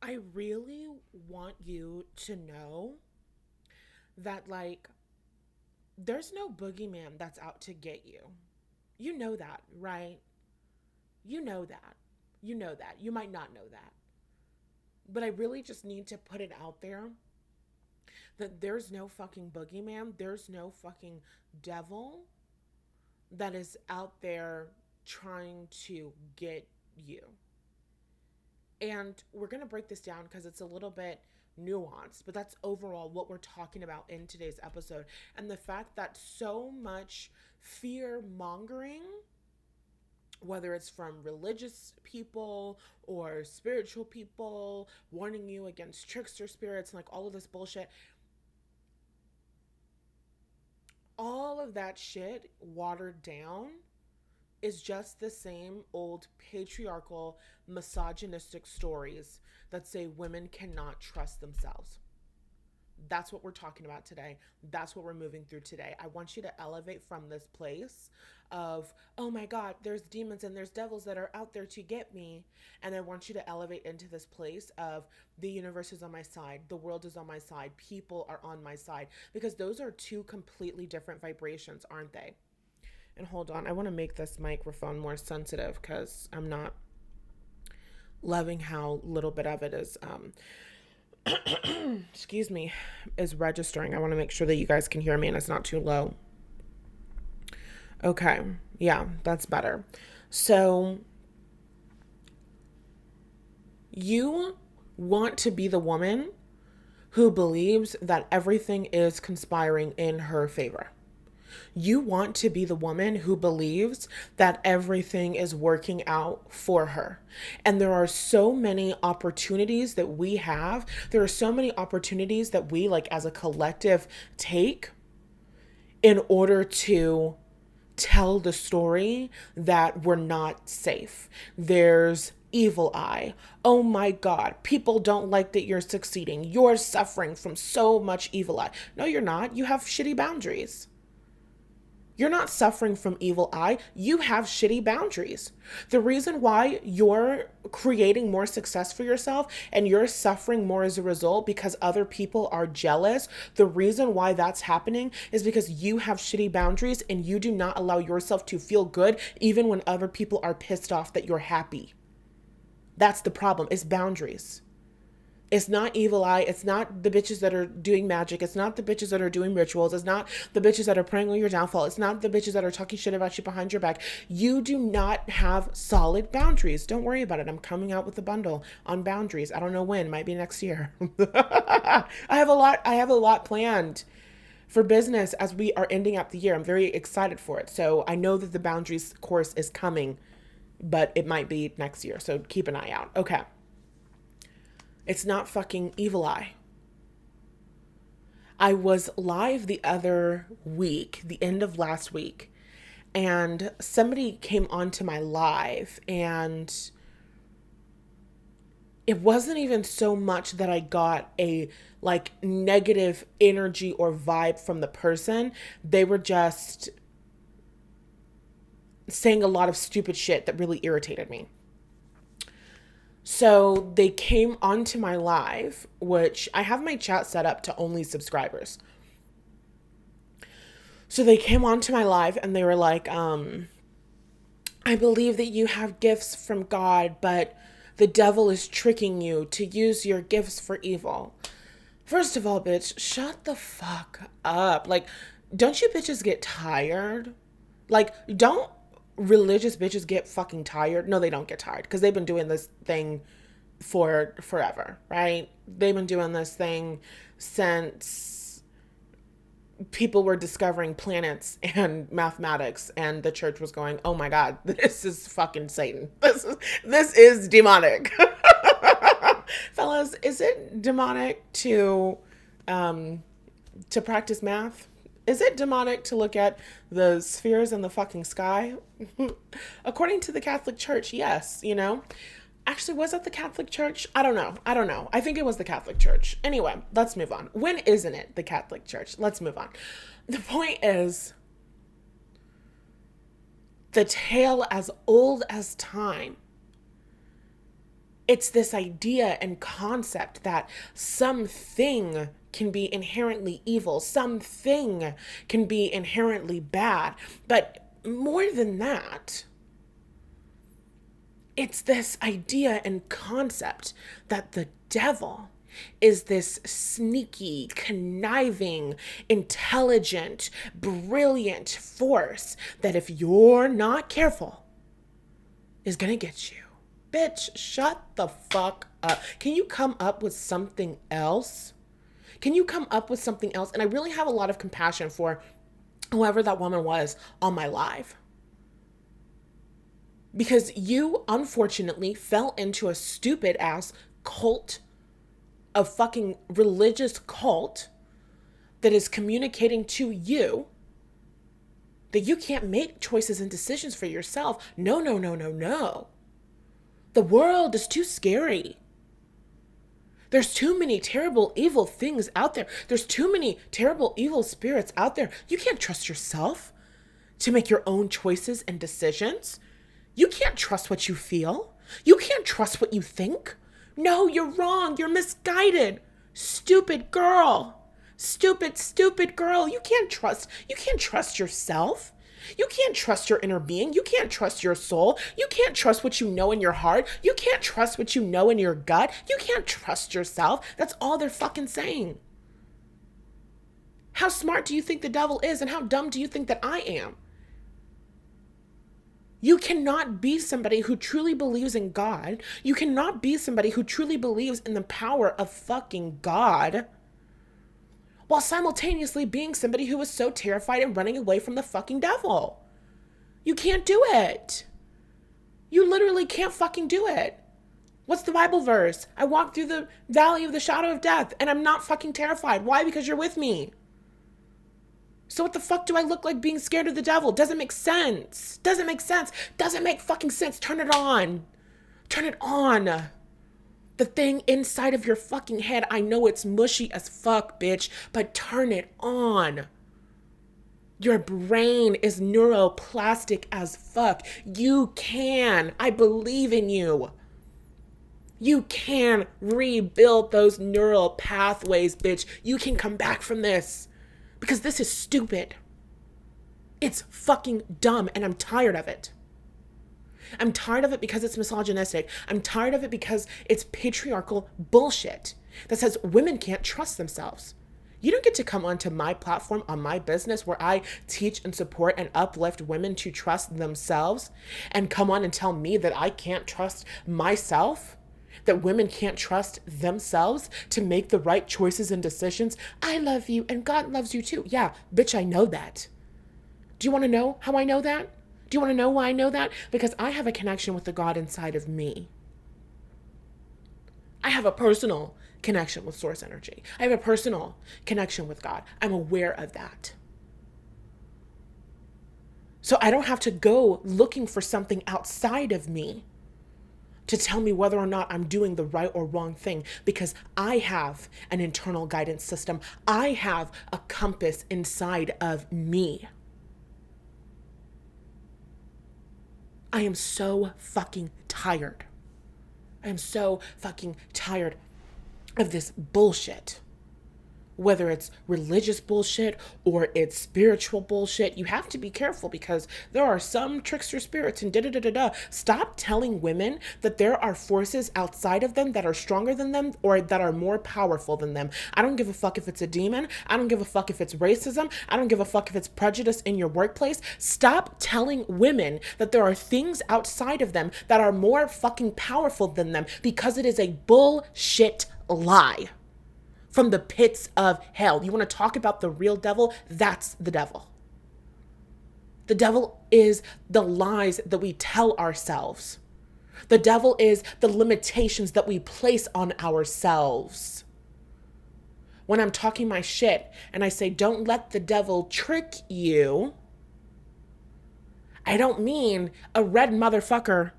I really want you to know that, like, there's no boogeyman that's out to get you. You know that, right? You know that. You know that. You might not know that. But I really just need to put it out there that there's no fucking boogeyman. There's no fucking devil that is out there trying to get you. And we're going to break this down because it's a little bit nuanced, but that's overall what we're talking about in today's episode. And the fact that so much fear mongering, whether it's from religious people or spiritual people warning you against trickster spirits and like all of this bullshit, all of that shit watered down is just the same old patriarchal, misogynistic stories that say women cannot trust themselves. That's what we're talking about today. That's what we're moving through today. I want you to elevate from this place of, oh my God, there's demons and there's devils that are out there to get me. And I want you to elevate into this place of the universe is on my side, the world is on my side, people are on my side. Because those are two completely different vibrations, aren't they? And hold on, I want to make this microphone more sensitive because I'm not loving how little bit of it is excuse me, is registering. I want to make sure that you guys can hear me and it's not too low. Okay. Yeah, that's better. So you want to be the woman who believes that everything is conspiring in her favor. You want to be the woman who believes that everything is working out for her. And there are so many opportunities that we have. There are so many opportunities that we, like, as a collective, take in order to tell the story that we're not safe. There's evil eye. Oh my God, people don't like that you're succeeding. You're suffering from so much evil eye. No, you're not. You have shitty boundaries. You're not suffering from evil eye. You have shitty boundaries. The reason why you're creating more success for yourself and you're suffering more as a result because other people are jealous, the reason why that's happening is because you have shitty boundaries and you do not allow yourself to feel good even when other people are pissed off that you're happy. That's the problem. It's boundaries. It's not evil eye. It's not the bitches that are doing magic. It's not the bitches that are doing rituals. It's not the bitches that are praying on your downfall. It's not the bitches that are talking shit about you behind your back. You do not have solid boundaries. Don't worry about it. I'm coming out with a bundle on boundaries. I don't know when. Might be next year. I have a lot planned for business as we are ending up the year. I'm very excited for it. So I know that the boundaries course is coming, but it might be next year. So keep an eye out. Okay. It's not fucking evil eye. I was live the other week, the end of last week, and somebody came onto my live, and it wasn't even so much that I got a like negative energy or vibe from the person. They were just saying a lot of stupid shit that really irritated me. So they came onto my live, which I have my chat set up to only subscribers. So they came onto my live and they were like, I believe that you have gifts from God, but the devil is tricking you to use your gifts for evil. First of all, bitch, shut the fuck up. Like, don't you bitches get tired? Like, don't religious bitches get fucking tired? No, they don't get tired because they've been doing this thing for forever, right? They've been doing this thing since people were discovering planets and mathematics and the church was going, "Oh my God, this is fucking Satan. This is demonic." Fellas, is it demonic to practice math? Is it demonic to look at the spheres in the fucking sky? According to the Catholic Church, yes, you know? Actually, was it the Catholic Church? I don't know. I think it was the Catholic Church. Anyway, let's move on. When isn't it the Catholic Church? Let's move on. The point is, the tale as old as time It's this idea and concept that something can be inherently evil, something can be inherently bad. But more than that, it's this idea and concept that the devil is this sneaky, conniving, intelligent, brilliant force that if you're not careful is gonna get you. Bitch, shut the fuck up. Can you come up with something else? Can you come up with something else? And I really have a lot of compassion for whoever that woman was on my live. Because you, unfortunately, fell into a stupid ass cult, a fucking religious cult that is communicating to you that you can't make choices and decisions for yourself. No, no, no, no, no. The world is too scary. There's too many terrible, evil things out there. There's too many terrible, evil spirits out there. You can't trust yourself to make your own choices and decisions. You can't trust what you feel. You can't trust what you think. No, you're wrong. You're misguided. Stupid girl. Stupid girl. You can't trust yourself. You can't trust your inner being. You can't trust your soul. You can't trust what you know in your heart. You can't trust what you know in your gut. You can't trust yourself. That's all they're fucking saying. How smart do you think the devil is, and how dumb do you think that I am? You cannot be somebody who truly believes in God. You cannot be somebody who truly believes in the power of fucking God while simultaneously being somebody who is so terrified and running away from the fucking devil. You can't do it. You literally can't fucking do it. What's the Bible verse? I walk through the valley of the shadow of death and I'm not fucking terrified. Why? Because you're with me. So what the fuck do I look like being scared of the devil? Doesn't make sense. Doesn't make sense. Doesn't make fucking sense. Turn it on. Turn it on. The thing inside of your fucking head, I know it's mushy as fuck, bitch, but turn it on. Your brain is neuroplastic as fuck. You can. I believe in you. You can rebuild those neural pathways, bitch. You can come back from this. Because this is stupid. It's fucking dumb and I'm tired of it. I'm tired of it because it's misogynistic. I'm tired of it because it's patriarchal bullshit that says women can't trust themselves. You don't get to come onto my platform on my business where I teach and support and uplift women to trust themselves and come on and tell me that I can't trust myself, that women can't trust themselves to make the right choices and decisions. I love you and God loves you too. Yeah, bitch, I know that. Do you want to know how I know that? Do you want to know why I know that? Because I have a connection with the God inside of me. I have a personal connection with source energy. I have a personal connection with God. I'm aware of that. So I don't have to go looking for something outside of me to tell me whether or not I'm doing the right or wrong thing, because I have an internal guidance system. I have a compass inside of me. I am so fucking tired. I am so fucking tired of this bullshit. Whether it's religious bullshit or it's spiritual bullshit, you have to be careful because there are some trickster spirits and da-da-da-da-da. Stop telling women that there are forces outside of them that are stronger than them or that are more powerful than them. I don't give a fuck if it's a demon. I don't give a fuck if it's racism. I don't give a fuck if it's prejudice in your workplace. Stop telling women that there are things outside of them that are more fucking powerful than them, because it is a bullshit lie. From the pits of hell. You want to talk about the real devil? That's the devil. The devil is the lies that we tell ourselves. The devil is the limitations that we place on ourselves. When I'm talking my shit and I say, don't let the devil trick you, I don't mean a red motherfucker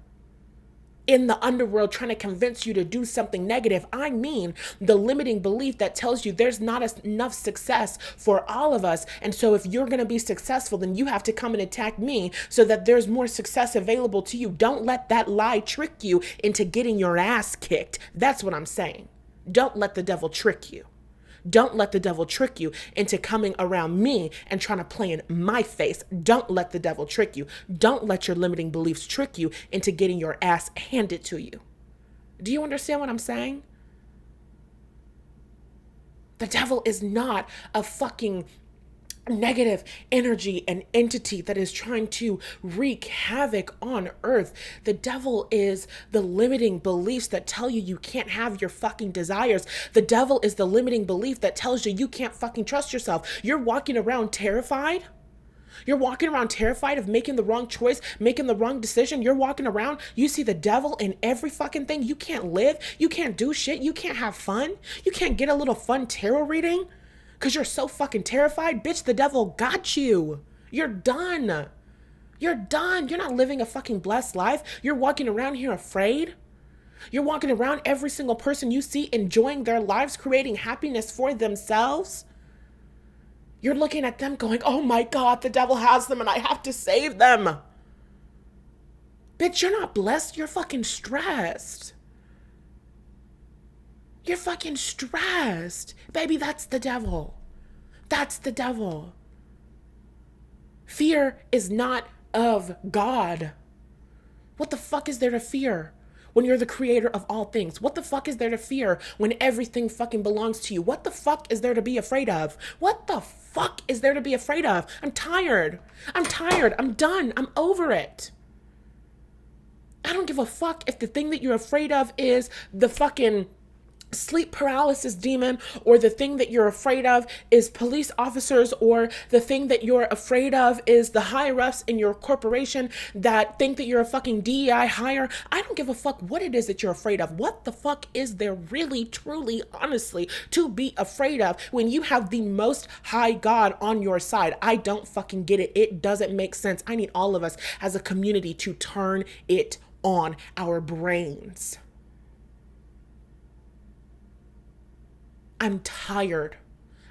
in the underworld trying to convince you to do something negative. I mean the limiting belief that tells you there's not enough success for all of us. And so if you're going to be successful, then you have to come and attack me so that there's more success available to you. Don't let that lie trick you into getting your ass kicked. That's what I'm saying. Don't let the devil trick you. Don't let the devil trick you into coming around me and trying to play in my face. Don't let the devil trick you. Don't let your limiting beliefs trick you into getting your ass handed to you. Do you understand what I'm saying? The devil is not a fucking negative energy and entity that is trying to wreak havoc on earth. The devil is the limiting beliefs that tell you you can't have your fucking desires. The devil is the limiting belief that tells you you can't fucking trust yourself. You're walking around terrified. You're walking around terrified of making the wrong choice, making the wrong decision. You're walking around, you see the devil in every fucking thing. You can't live. You can't do shit. You can't have fun. You can't get a little fun tarot reading. Because you're so fucking terrified. Bitch, the devil got you. You're done. You're done. You're not living a fucking blessed life. You're walking around here afraid. You're walking around every single person you see enjoying their lives, creating happiness for themselves. You're looking at them going, oh my God, the devil has them and I have to save them. Bitch, you're not blessed. You're fucking stressed. You're fucking stressed. Baby, that's the devil. That's the devil. Fear is not of God. What the fuck is there to fear when you're the creator of all things? What the fuck is there to fear when everything fucking belongs to you? What the fuck is there to be afraid of? What the fuck is there to be afraid of? I'm tired. I'm tired. I'm done. I'm over it. I don't give a fuck if the thing that you're afraid of is the fucking sleep paralysis demon, or the thing that you're afraid of is police officers, or the thing that you're afraid of is the higher ups in your corporation that think that you're a fucking DEI hire. I don't give a fuck what it is that you're afraid of. What the fuck is there really, truly, honestly to be afraid of when you have the most high God on your side? I don't fucking get it. It doesn't make sense. I need all of us as a community to turn it on, our brains. I'm tired.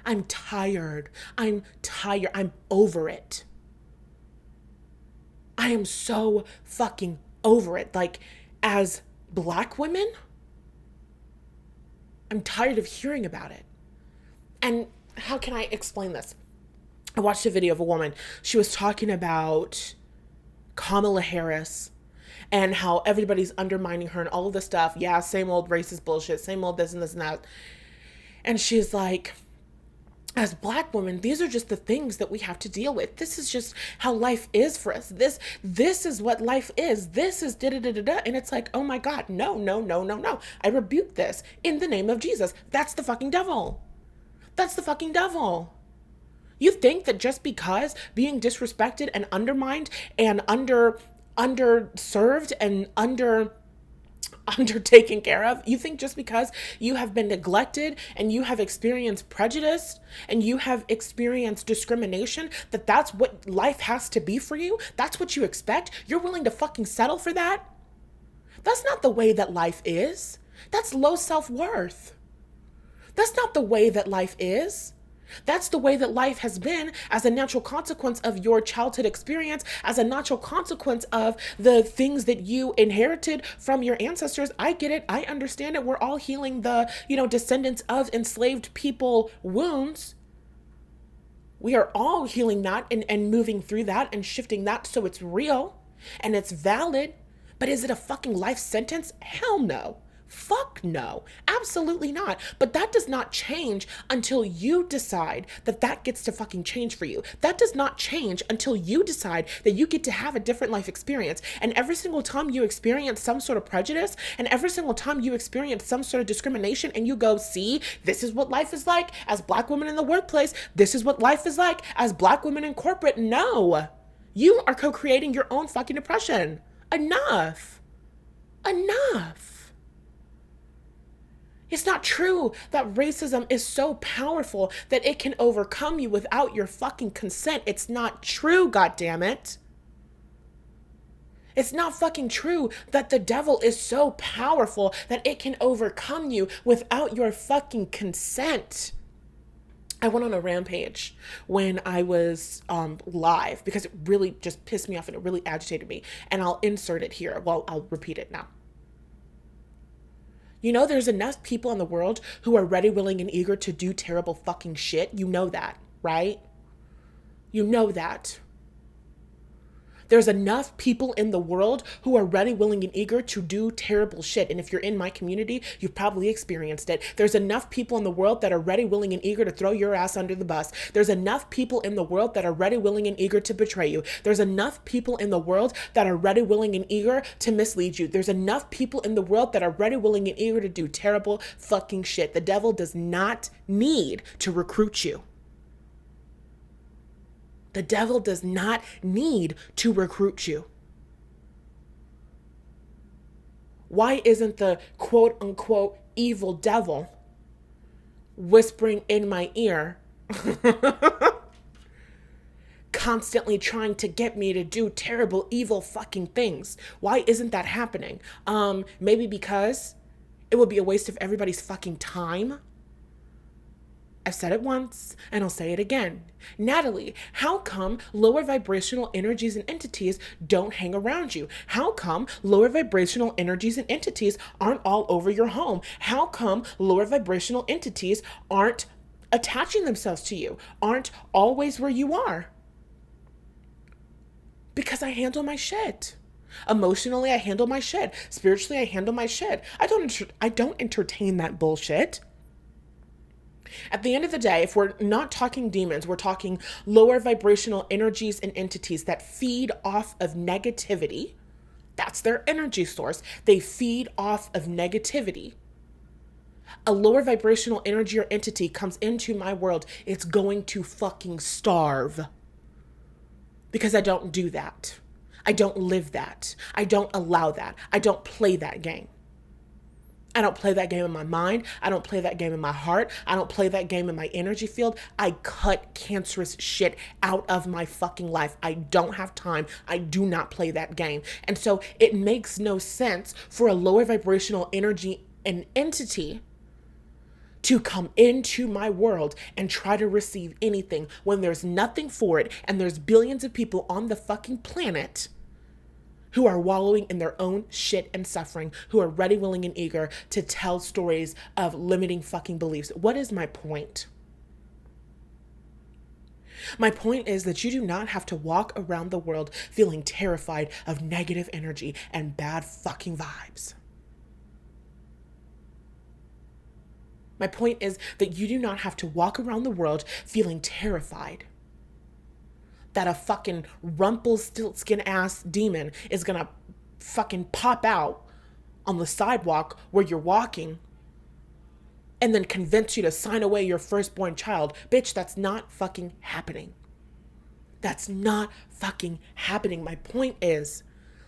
I'm tired. I'm tired. I'm over it. I am so fucking over it. Like, as Black women, I'm tired of hearing about it. And how can I explain this? I watched a video of a woman. She was talking about Kamala Harris and how everybody's undermining her and all of this stuff. Yeah, same old racist bullshit, same old this and this and that. And she's like, as Black women, these are just the things that we have to deal with. This is just how life is for us. This is what life is. This is da-da-da-da-da. And it's like, oh my God, no, no, no, no, no. I rebuke this in the name of Jesus. That's the fucking devil. That's the fucking devil. You think that just because being disrespected and undermined and underserved and undertaken care of, you think just because you have been neglected and you have experienced prejudice and you have experienced discrimination, that that's what life has to be for you? That's what you expect? You're willing to fucking settle for that? That's not the way that life is. That's low self-worth. That's not the way that life is. That's the way that life has been as a natural consequence of your childhood experience, as a natural consequence of the things that you inherited from your ancestors. I get it. I understand it. We're all healing the, descendants of enslaved people wounds. We are all healing that and moving through that and shifting that so it's real and it's valid. But is it a fucking life sentence? Hell no. Fuck no, absolutely not. But that does not change until you decide that that gets to fucking change for you. That does not change until you decide that you get to have a different life experience. And every single time you experience some sort of prejudice, and every single time you experience some sort of discrimination, and you go, see, this is what life is like as Black women in the workplace. This is what life is like as Black women in corporate. No, you are co-creating your own fucking oppression. Enough. Enough. It's not true that racism is so powerful that it can overcome you without your fucking consent. It's not true, goddammit. It's not fucking true that the devil is so powerful that it can overcome you without your fucking consent. I went on a rampage when I was live because it really just pissed me off and it really agitated me. And I'll insert it here. Well, I'll repeat it now. You know, there's enough people in the world who are ready, willing, and eager to do terrible fucking shit. You know that, right? You know that. There's enough people in the world who are ready, willing, and eager to do terrible shit. And if you're in my community, you've probably experienced it. There's enough people in the world that are ready, willing, and eager to throw your ass under the bus. There's enough people in the world that are ready, willing, and eager to betray you. There's enough people in the world that are ready, willing, and eager to mislead you. There's enough people in the world that are ready, willing, and eager to do terrible fucking shit. The devil does not need to recruit you. The devil does not need to recruit you. Why isn't the quote unquote evil devil whispering in my ear, constantly trying to get me to do terrible, evil fucking things? Why isn't that happening? Maybe because it would be a waste of everybody's fucking time. I've said it once and I'll say it again. Natalie, how come lower vibrational energies and entities don't hang around you? How come lower vibrational energies and entities aren't all over your home? How come lower vibrational entities aren't attaching themselves to you, aren't always where you are? Because I handle my shit. Emotionally, I handle my shit. Spiritually, I handle my shit. I don't entertain that bullshit. At the end of the day, if we're not talking demons, we're talking lower vibrational energies and entities that feed off of negativity. That's their energy source. They feed off of negativity. A lower vibrational energy or entity comes into my world, it's going to fucking starve. Because I don't do that. I don't live that. I don't allow that. I don't play that game. I don't play that game in my mind. I don't play that game in my heart. I don't play that game in my energy field. I cut cancerous shit out of my fucking life. I don't have time. I do not play that game. And so it makes no sense for a lower vibrational energy and entity to come into my world and try to receive anything when there's nothing for it and there's billions of people on the fucking planet who are wallowing in their own shit and suffering, who are ready, willing, and eager to tell stories of limiting fucking beliefs. What is my point? My point is that you do not have to walk around the world feeling terrified of negative energy and bad fucking vibes. My point is that you do not have to walk around the world feeling terrified that a fucking Rumpelstiltskin ass demon is gonna fucking pop out on the sidewalk where you're walking and then convince you to sign away your firstborn child. Bitch, that's not fucking happening. That's not fucking happening. My point is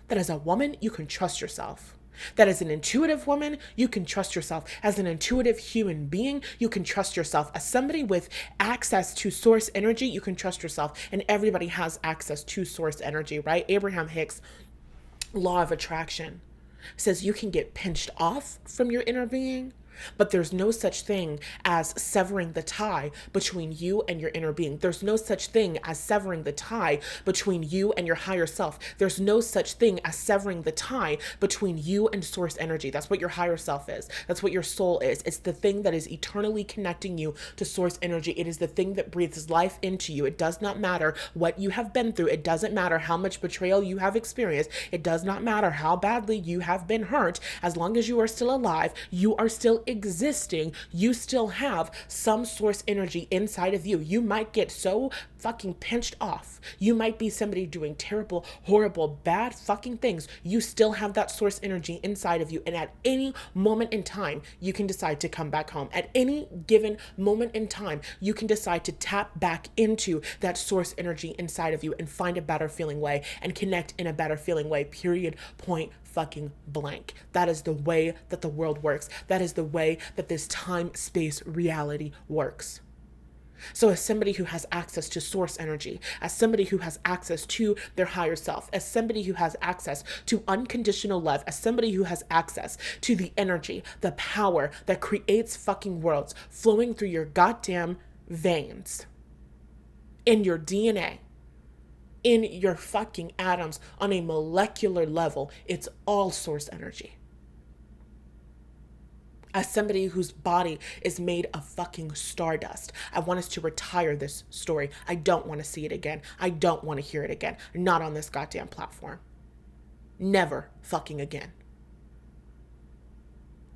that as a woman, you can trust yourself. That as an intuitive woman, you can trust yourself. As an intuitive human being, you can trust yourself. As somebody with access to source energy, you can trust yourself. And everybody has access to source energy, right? Abraham Hicks' law of attraction says you can get pinched off from your inner being, but there's no such thing as severing the tie between you and your inner being. There's no such thing as severing the tie between you and your higher self. There's no such thing as severing the tie between you and source energy. That's what your higher self is. That's what your soul is. It's the thing that is eternally connecting you to source energy. It is the thing that breathes life into you. It does not matter what you have been through. It doesn't matter how much betrayal you have experienced. It does not matter how badly you have been hurt. As long as you are still alive, you are still existing, you still have some source energy inside of you. You might get so fucking pinched off. You might be somebody doing terrible, horrible, bad fucking things. You still have that source energy inside of you. And at any moment in time, you can decide to come back home. At any given moment in time, you can decide to tap back into that source energy inside of you and find a better feeling way and connect in a better feeling way, period, point fucking blank. That is the way that the world works. That is the way that this time-space reality works. So as somebody who has access to source energy, as somebody who has access to their higher self, as somebody who has access to unconditional love, as somebody who has access to the energy, the power that creates fucking worlds flowing through your goddamn veins, in your DNA, in your fucking atoms, on a molecular level, it's all source energy. As somebody whose body is made of fucking stardust, I want us to retire this story. I don't want to see it again. I don't want to hear it again. Not on this goddamn platform. Never fucking again.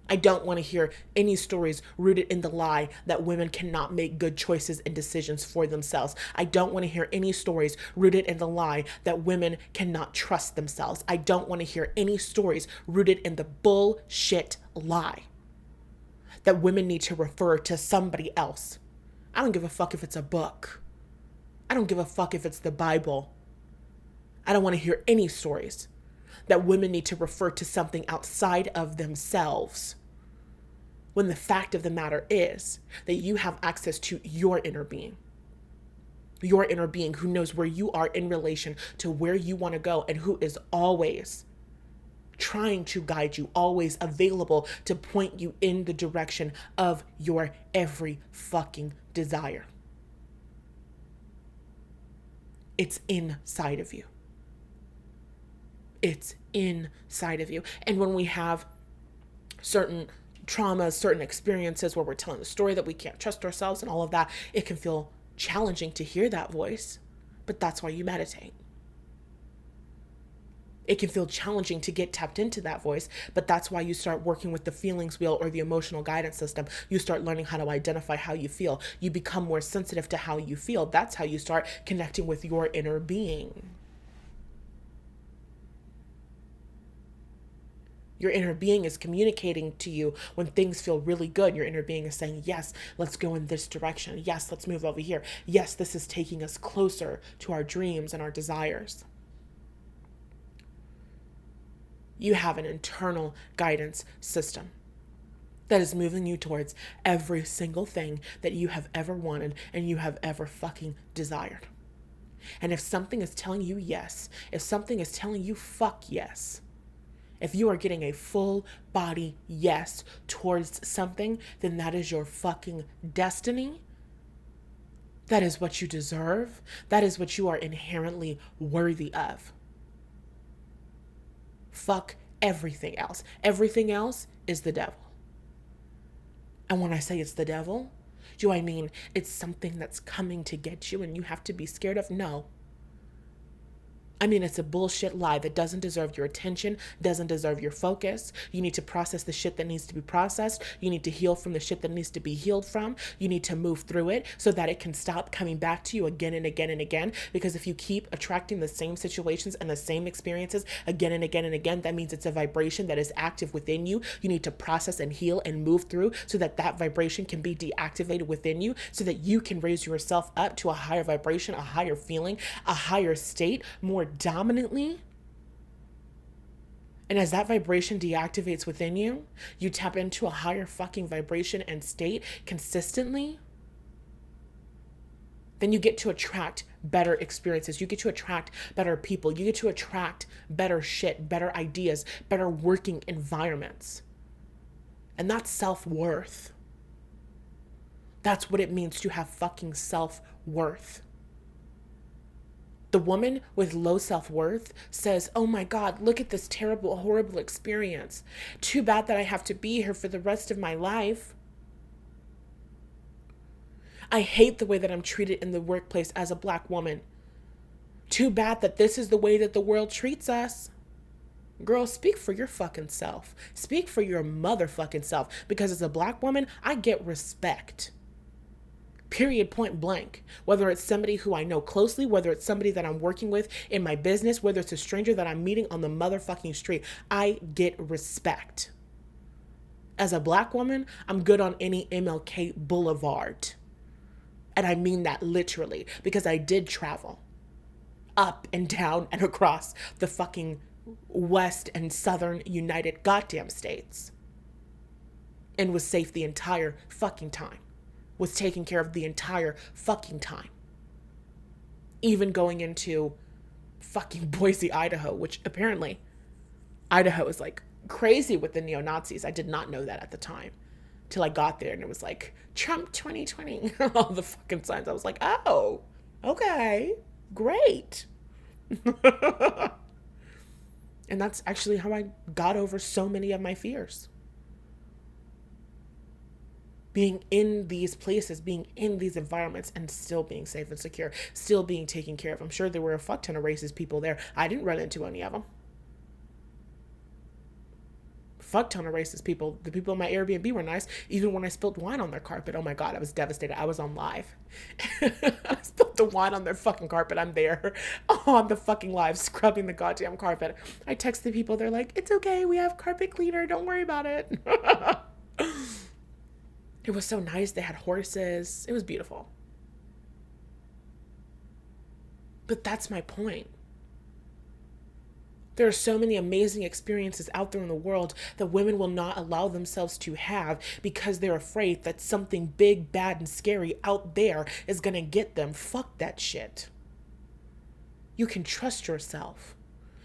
I don't want to hear any stories rooted in the lie that women cannot make good choices and decisions for themselves. I don't want to hear any stories rooted in the lie that women cannot trust themselves. I don't want to hear any stories rooted in the bullshit lie that women need to refer to somebody else. I don't give a fuck if it's a book. I don't give a fuck if it's the Bible. I don't want to hear any stories that women need to refer to something outside of themselves, when the fact of the matter is that you have access to your inner being who knows where you are in relation to where you want to go, and who is always trying to guide you, always available to point you in the direction of your every fucking desire. It's inside of you. It's inside of you. And when we have certain traumas, certain experiences where we're telling the story that we can't trust ourselves and all of that, it can feel challenging to hear that voice, but that's why you meditate. It can feel challenging to get tapped into that voice, but that's why you start working with the feelings wheel or the emotional guidance system. You start learning how to identify how you feel. You become more sensitive to how you feel. That's how you start connecting with your inner being. Your inner being is communicating to you when things feel really good. Your inner being is saying, yes, let's go in this direction. Yes, let's move over here. Yes, this is taking us closer to our dreams and our desires. You have an internal guidance system that is moving you towards every single thing that you have ever wanted and you have ever fucking desired. And if something is telling you yes, if something is telling you fuck yes, if you are getting a full body yes towards something, then that is your fucking destiny. That is what you deserve. That is what you are inherently worthy of. Fuck everything else. Everything else is the devil. And when I say it's the devil, do I mean it's something that's coming to get you and you have to be scared of? No. I mean, it's a bullshit lie that doesn't deserve your attention, doesn't deserve your focus. You need to process the shit that needs to be processed. You need to heal from the shit that needs to be healed from. You need to move through it so that it can stop coming back to you again and again and again. Because if you keep attracting the same situations and the same experiences again and again and again, that means it's a vibration that is active within you. You need to process and heal and move through so that that vibration can be deactivated within you, so that you can raise yourself up to a higher vibration, a higher feeling, a higher state, more dominantly. And as that vibration deactivates within you, you tap into a higher fucking vibration and state consistently, then you get to attract better experiences. You get to attract better people. You get to attract better shit, better ideas, better working environments. And that's self-worth. That's what it means to have fucking self-worth. The woman with low self-worth says, oh my God, look at this terrible, horrible experience. Too bad that I have to be here for the rest of my life. I hate the way that I'm treated in the workplace as a Black woman. Too bad that this is the way that the world treats us. Girl, speak for your fucking self. Speak for your motherfucking self. Because as a Black woman, I get respect. Period, point blank. Whether it's somebody who I know closely, whether it's somebody that I'm working with in my business, whether it's a stranger that I'm meeting on the motherfucking street, I get respect. As a Black woman, I'm good on any MLK Boulevard. And I mean that literally, because I did travel up and down and across the fucking West and Southern United goddamn States and was safe the entire fucking time. was taken care of the entire fucking time. Even going into fucking Boise, Idaho, which apparently Idaho is like crazy with the neo-Nazis. I did not know that at the time till I got there and it was like Trump 2020, all the fucking signs. I was like, oh, okay, great. And that's actually how I got over so many of my fears. Being in these places, being in these environments, and still being safe and secure, still being taken care of. I'm sure there were a fuck ton of racist people there. I didn't run into any of them. Fuck ton of racist people. The people in my Airbnb were nice, even when I spilled wine on their carpet. Oh my God, I was devastated. I was on live. I spilled the wine on their fucking carpet. I'm there on the fucking live, scrubbing the goddamn carpet. I text the people. They're like, it's okay. We have carpet cleaner. Don't worry about it. It was so nice. They had horses. It was beautiful. But that's my point. There are so many amazing experiences out there in the world that women will not allow themselves to have because they're afraid that something big, bad, and scary out there is going to get them. Fuck that shit. You can trust yourself.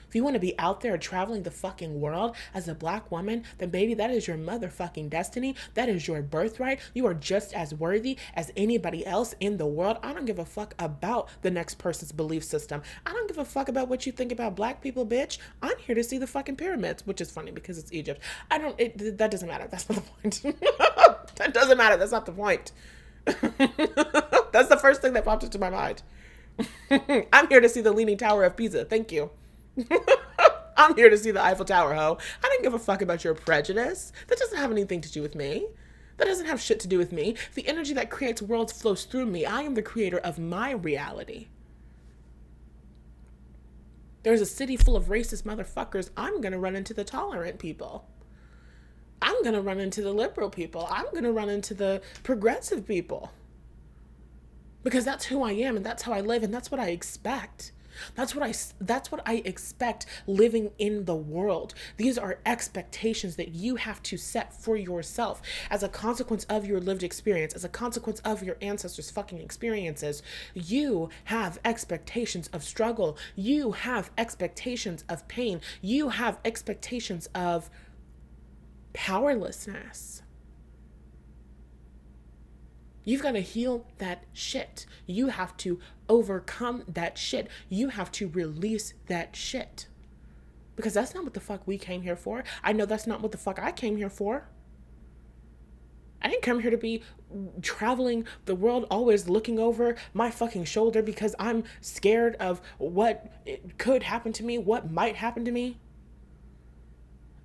If you want to be out there traveling the fucking world as a black woman, then baby, that is your motherfucking destiny. That is your birthright. You are just as worthy as anybody else in the world. I don't give a fuck about the next person's belief system. I don't give a fuck about what you think about black people, bitch. I'm here to see the fucking pyramids, which is funny because it's Egypt. That doesn't matter. That's not the point. That doesn't matter. That's not the point. That's the first thing that popped into my mind. I'm here to see the Leaning Tower of Pisa. Thank you. I'm here to see the Eiffel Tower, ho. I don't give a fuck about your prejudice. That doesn't have anything to do with me. That doesn't have shit to do with me. The energy that creates worlds flows through me. I am the creator of my reality. There's a city full of racist motherfuckers. I'm going to run into the tolerant people. I'm going to run into the liberal people. I'm going to run into the progressive people. Because that's who I am and that's how I live and that's what I expect. That's what I expect living in the world. These are expectations that you have to set for yourself as a consequence of your lived experience, as a consequence of your ancestors' fucking experiences. You have expectations of struggle. You have expectations of pain. You have expectations of powerlessness. You've got to heal that shit. You have to overcome that shit. You have to release that shit. Because that's not what the fuck we came here for. I know that's not what the fuck I came here for. I didn't come here to be traveling the world always looking over my fucking shoulder because I'm scared of what could happen to me, what might happen to me.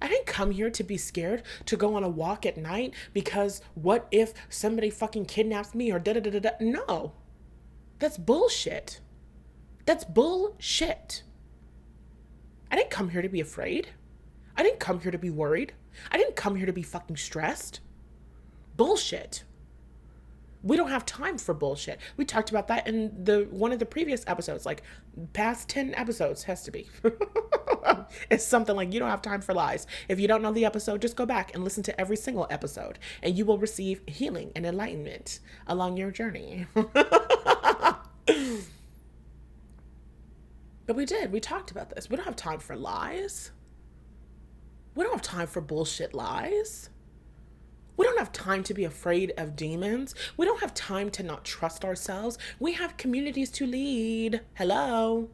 I didn't come here to be scared to go on a walk at night because what if somebody fucking kidnaps me or da-da-da-da-da. No. That's bullshit. That's bullshit. I didn't come here to be afraid. I didn't come here to be worried. I didn't come here to be fucking stressed. Bullshit. We don't have time for bullshit. We talked about that in one of the previous episodes, like past 10 episodes has to be. It's something like you don't have time for lies. If you don't know the episode, just go back and listen to every single episode and you will receive healing and enlightenment along your journey. But we talked about this. We don't have time for lies. We don't have time for bullshit lies. We don't have time to be afraid of demons. We don't have time to not trust ourselves. We have communities to lead. Hello.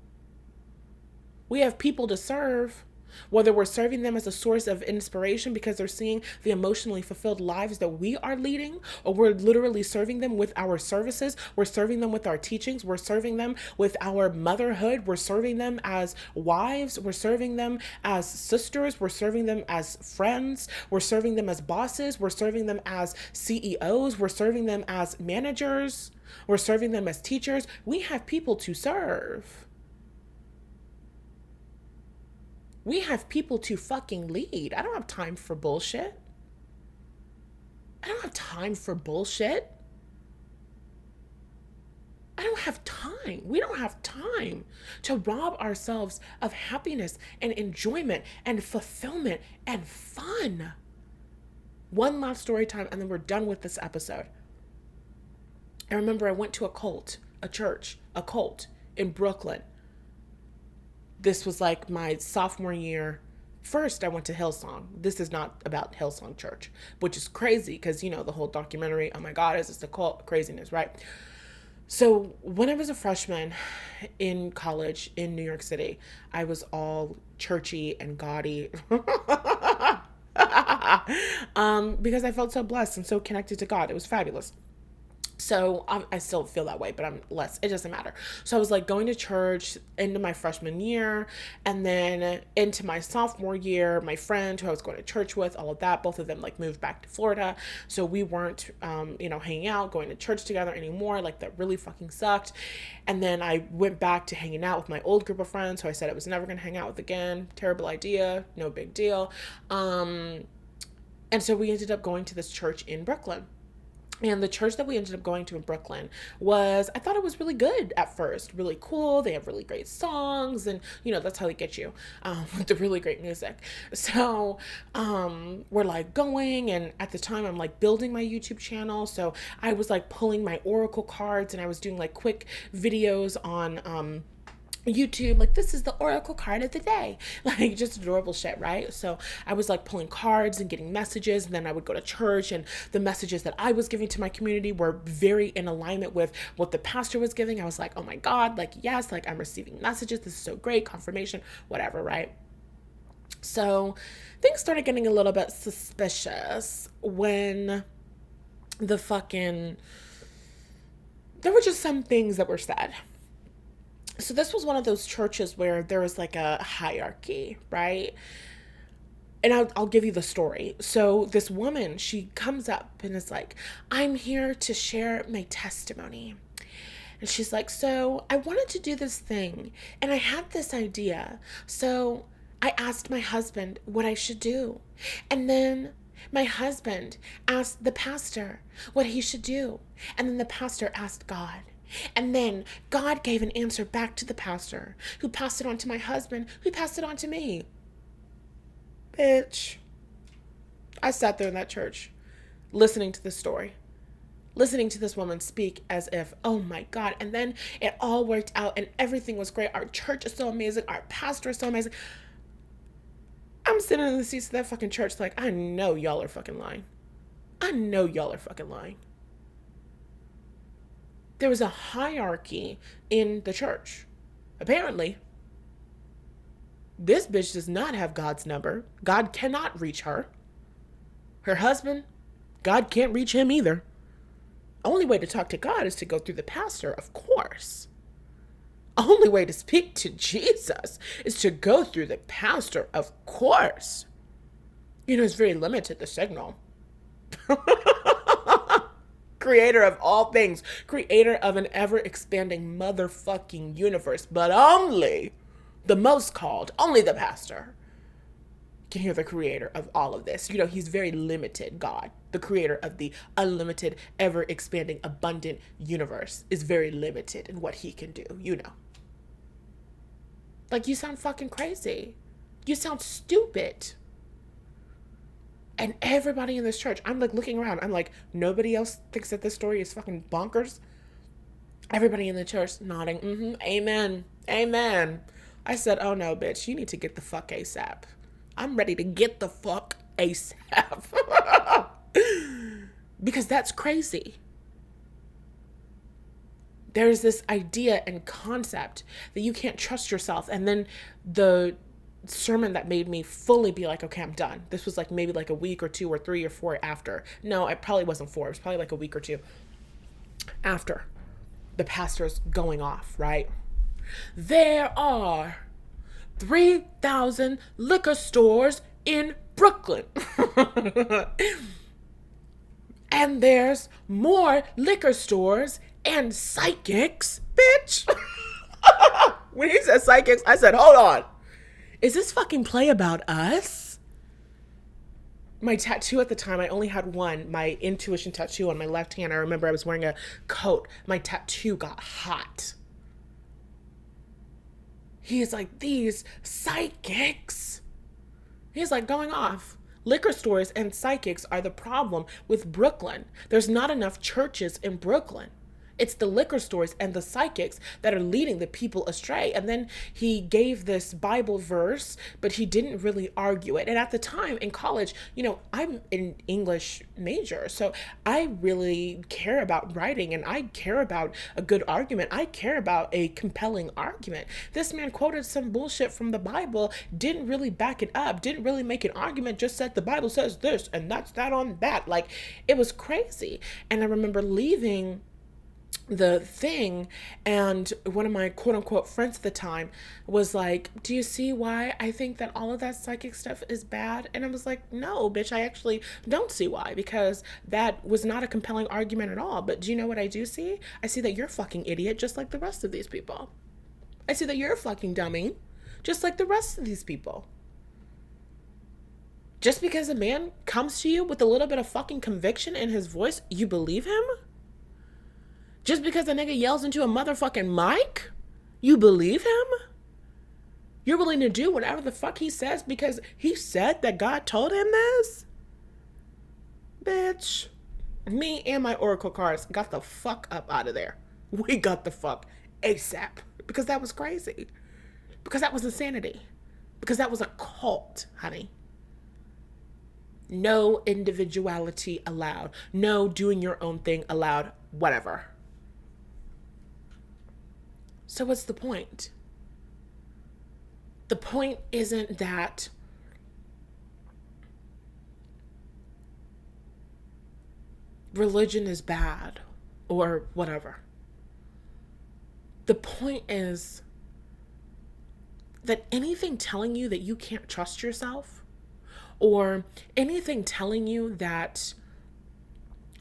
We have people to serve. Whether we're serving them as a source of inspiration because they're seeing the emotionally fulfilled lives that we are leading, or we're literally serving them with our services, we're serving them with our teachings, we're serving them with our motherhood, we're serving them as wives, we're serving them as sisters, we're serving them as friends, we're serving them as bosses, we're serving them as CEOs, we're serving them as managers, we're serving them as teachers. We have people to serve. We have people to fucking lead. I don't have time for bullshit. I don't have time for bullshit. I don't have time. We don't have time to rob ourselves of happiness and enjoyment and fulfillment and fun. One last story time and then we're done with this episode. I remember I went to a cult in Brooklyn. This was like my sophomore year. First, I went to Hillsong. This is not about Hillsong Church, which is crazy because, the whole documentary, oh my God, is this a cult? Craziness, right? So when I was a freshman in college in New York City, I was all churchy and gaudy because I felt so blessed and so connected to God. It was fabulous. So I still feel that way, but I'm less, it doesn't matter. So I was like going to church into my freshman year, and then into my sophomore year, my friend who I was going to church with, all of that, both of them like moved back to Florida. So we weren't, hanging out, going to church together anymore. Like that really fucking sucked. And then I went back to hanging out with my old group of friends who I said I was never going to hang out with again. Terrible idea. No big deal. And so we ended up going to this church in Brooklyn. And the church that we ended up going to in Brooklyn I thought it was really good at first, really cool. They have really great songs, and that's how they get you, with the really great music. So we're like going, and at the time I'm like building my YouTube channel. So I was like pulling my Oracle cards, and I was doing like quick videos on YouTube, like, this is the oracle card of the day, like just adorable shit, right? So I was like pulling cards and getting messages, and then I would go to church, and the messages that I was giving to my community were very in alignment with what the pastor was giving. I was like, oh my God, like, yes, like I'm receiving messages, this is so great, confirmation, whatever, right? So things started getting a little bit suspicious when there were just some things that were said. So this was one of those churches where there was like a hierarchy, right? And I'll give you the story. So this woman, she comes up and is like, I'm here to share my testimony. And she's like, so I wanted to do this thing, and I had this idea. So I asked my husband what I should do. And then my husband asked the pastor what he should do. And then the pastor asked God. And then God gave an answer back to the pastor, who passed it on to my husband, who passed it on to me. Bitch. I sat there in that church, listening to this story, listening to this woman speak as if, oh my God. And then it all worked out and everything was great. Our church is so amazing. Our pastor is so amazing. I'm sitting in the seats of that fucking church like, I know y'all are fucking lying. I know y'all are fucking lying. There was a hierarchy in the church. Apparently, this bitch does not have God's number. God cannot reach her. Her husband, God can't reach him either. Only way to talk to God is to go through the pastor, of course. Only way to speak to Jesus is to go through the pastor, of course. It's very limited, the signal. Creator of all things, creator of an ever-expanding motherfucking universe, but only the most called, only the pastor can hear the creator of all of this. He's very limited. God, the creator of the unlimited, ever-expanding, abundant universe, is very limited in what he can do, Like, you sound fucking crazy. You sound stupid. And everybody in this church, I'm like looking around. I'm like, nobody else thinks that this story is fucking bonkers. Everybody in the church nodding. Amen. Amen. I said, oh no, bitch, you need to get the fuck ASAP. I'm ready to get the fuck ASAP. Because that's crazy. There's this idea and concept that you can't trust yourself. And then the sermon that made me fully be like, okay, I'm done. This was like maybe like a week or 2 or 3 or 4 after. No, it probably wasn't 4. It was probably like a week or 2 after the pastor's going off, right? There are 3,000 liquor stores in Brooklyn. And there's more liquor stores and psychics, bitch. When he said psychics, I said, hold on. Is this fucking play about us? My tattoo at the time, I only had one, my intuition tattoo on my left hand. I remember I was wearing a coat. My tattoo got hot. He's like, these psychics. He's like going off. Liquor stores and psychics are the problem with Brooklyn. There's not enough churches in Brooklyn. It's the liquor stores and the psychics that are leading the people astray. And then he gave this Bible verse, but he didn't really argue it. And at the time in college, I'm an English major, so I really care about writing and I care about a good argument. I care about a compelling argument. This man quoted some bullshit from the Bible, didn't really back it up, didn't really make an argument, just said the Bible says this and that's that on that. Like, it was crazy. And I remember leaving the thing, and one of my quote unquote friends at the time was like, do you see why I think that all of that psychic stuff is bad? And I was like, no, bitch, I actually don't see why, because that was not a compelling argument at all. But do you know what I do see? I see that you're a fucking idiot just like the rest of these people. I see that you're a fucking dummy just like the rest of these people. Just because a man comes to you with a little bit of fucking conviction in his voice, you believe him? Just because a nigga yells into a motherfucking mic, you believe him? You're willing to do whatever the fuck he says because he said that God told him this? Bitch. Me and my oracle cards got the fuck up out of there. We got the fuck ASAP. Because that was crazy. Because that was insanity. Because that was a cult, honey. No individuality allowed. No doing your own thing allowed. Whatever. So what's the point? The point isn't that religion is bad or whatever. The point is that anything telling you that you can't trust yourself, or anything telling you that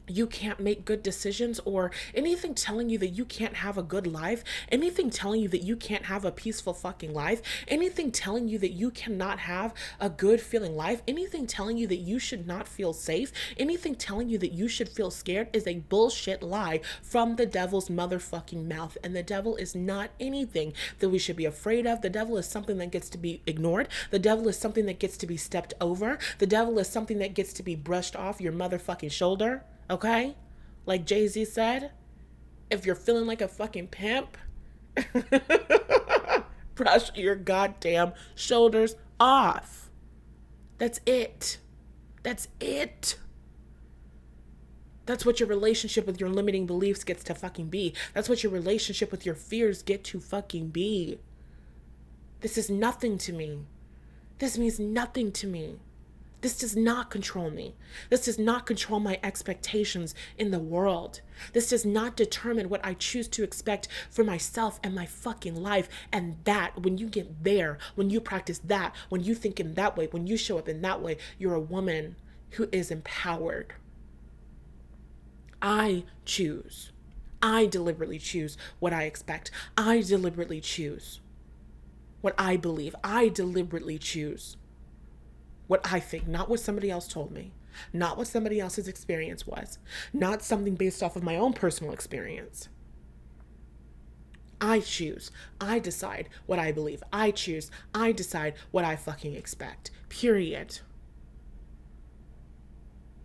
you can't make good decisions, or anything telling you that you can't have a good life, anything telling you that you can't have a peaceful fucking life, anything telling you that you cannot have a good feeling life, anything telling you that you should not feel safe, anything telling you that you should feel scared is a bullshit lie from the devil's motherfucking mouth. And the devil is not anything that we should be afraid of. The devil is something that gets to be ignored. The devil is something that gets to be stepped over. The devil is something that gets to be brushed off your motherfucking shoulder. Okay? Like Jay-Z said, if you're feeling like a fucking pimp, brush your goddamn shoulders off. That's it. That's it. That's what your relationship with your limiting beliefs gets to fucking be. That's what your relationship with your fears get to fucking be. This is nothing to me. This means nothing to me. This does not control me. This does not control my expectations in the world. This does not determine what I choose to expect for myself and my fucking life. And that, when you get there, when you practice that, when you think in that way, when you show up in that way, you're a woman who is empowered. I choose. I deliberately choose what I expect. I deliberately choose what I believe. I deliberately choose what I think, not what somebody else told me, not what somebody else's experience was, not something based off of my own personal experience. I choose. I decide what I believe. I choose. I decide what I fucking expect. Period.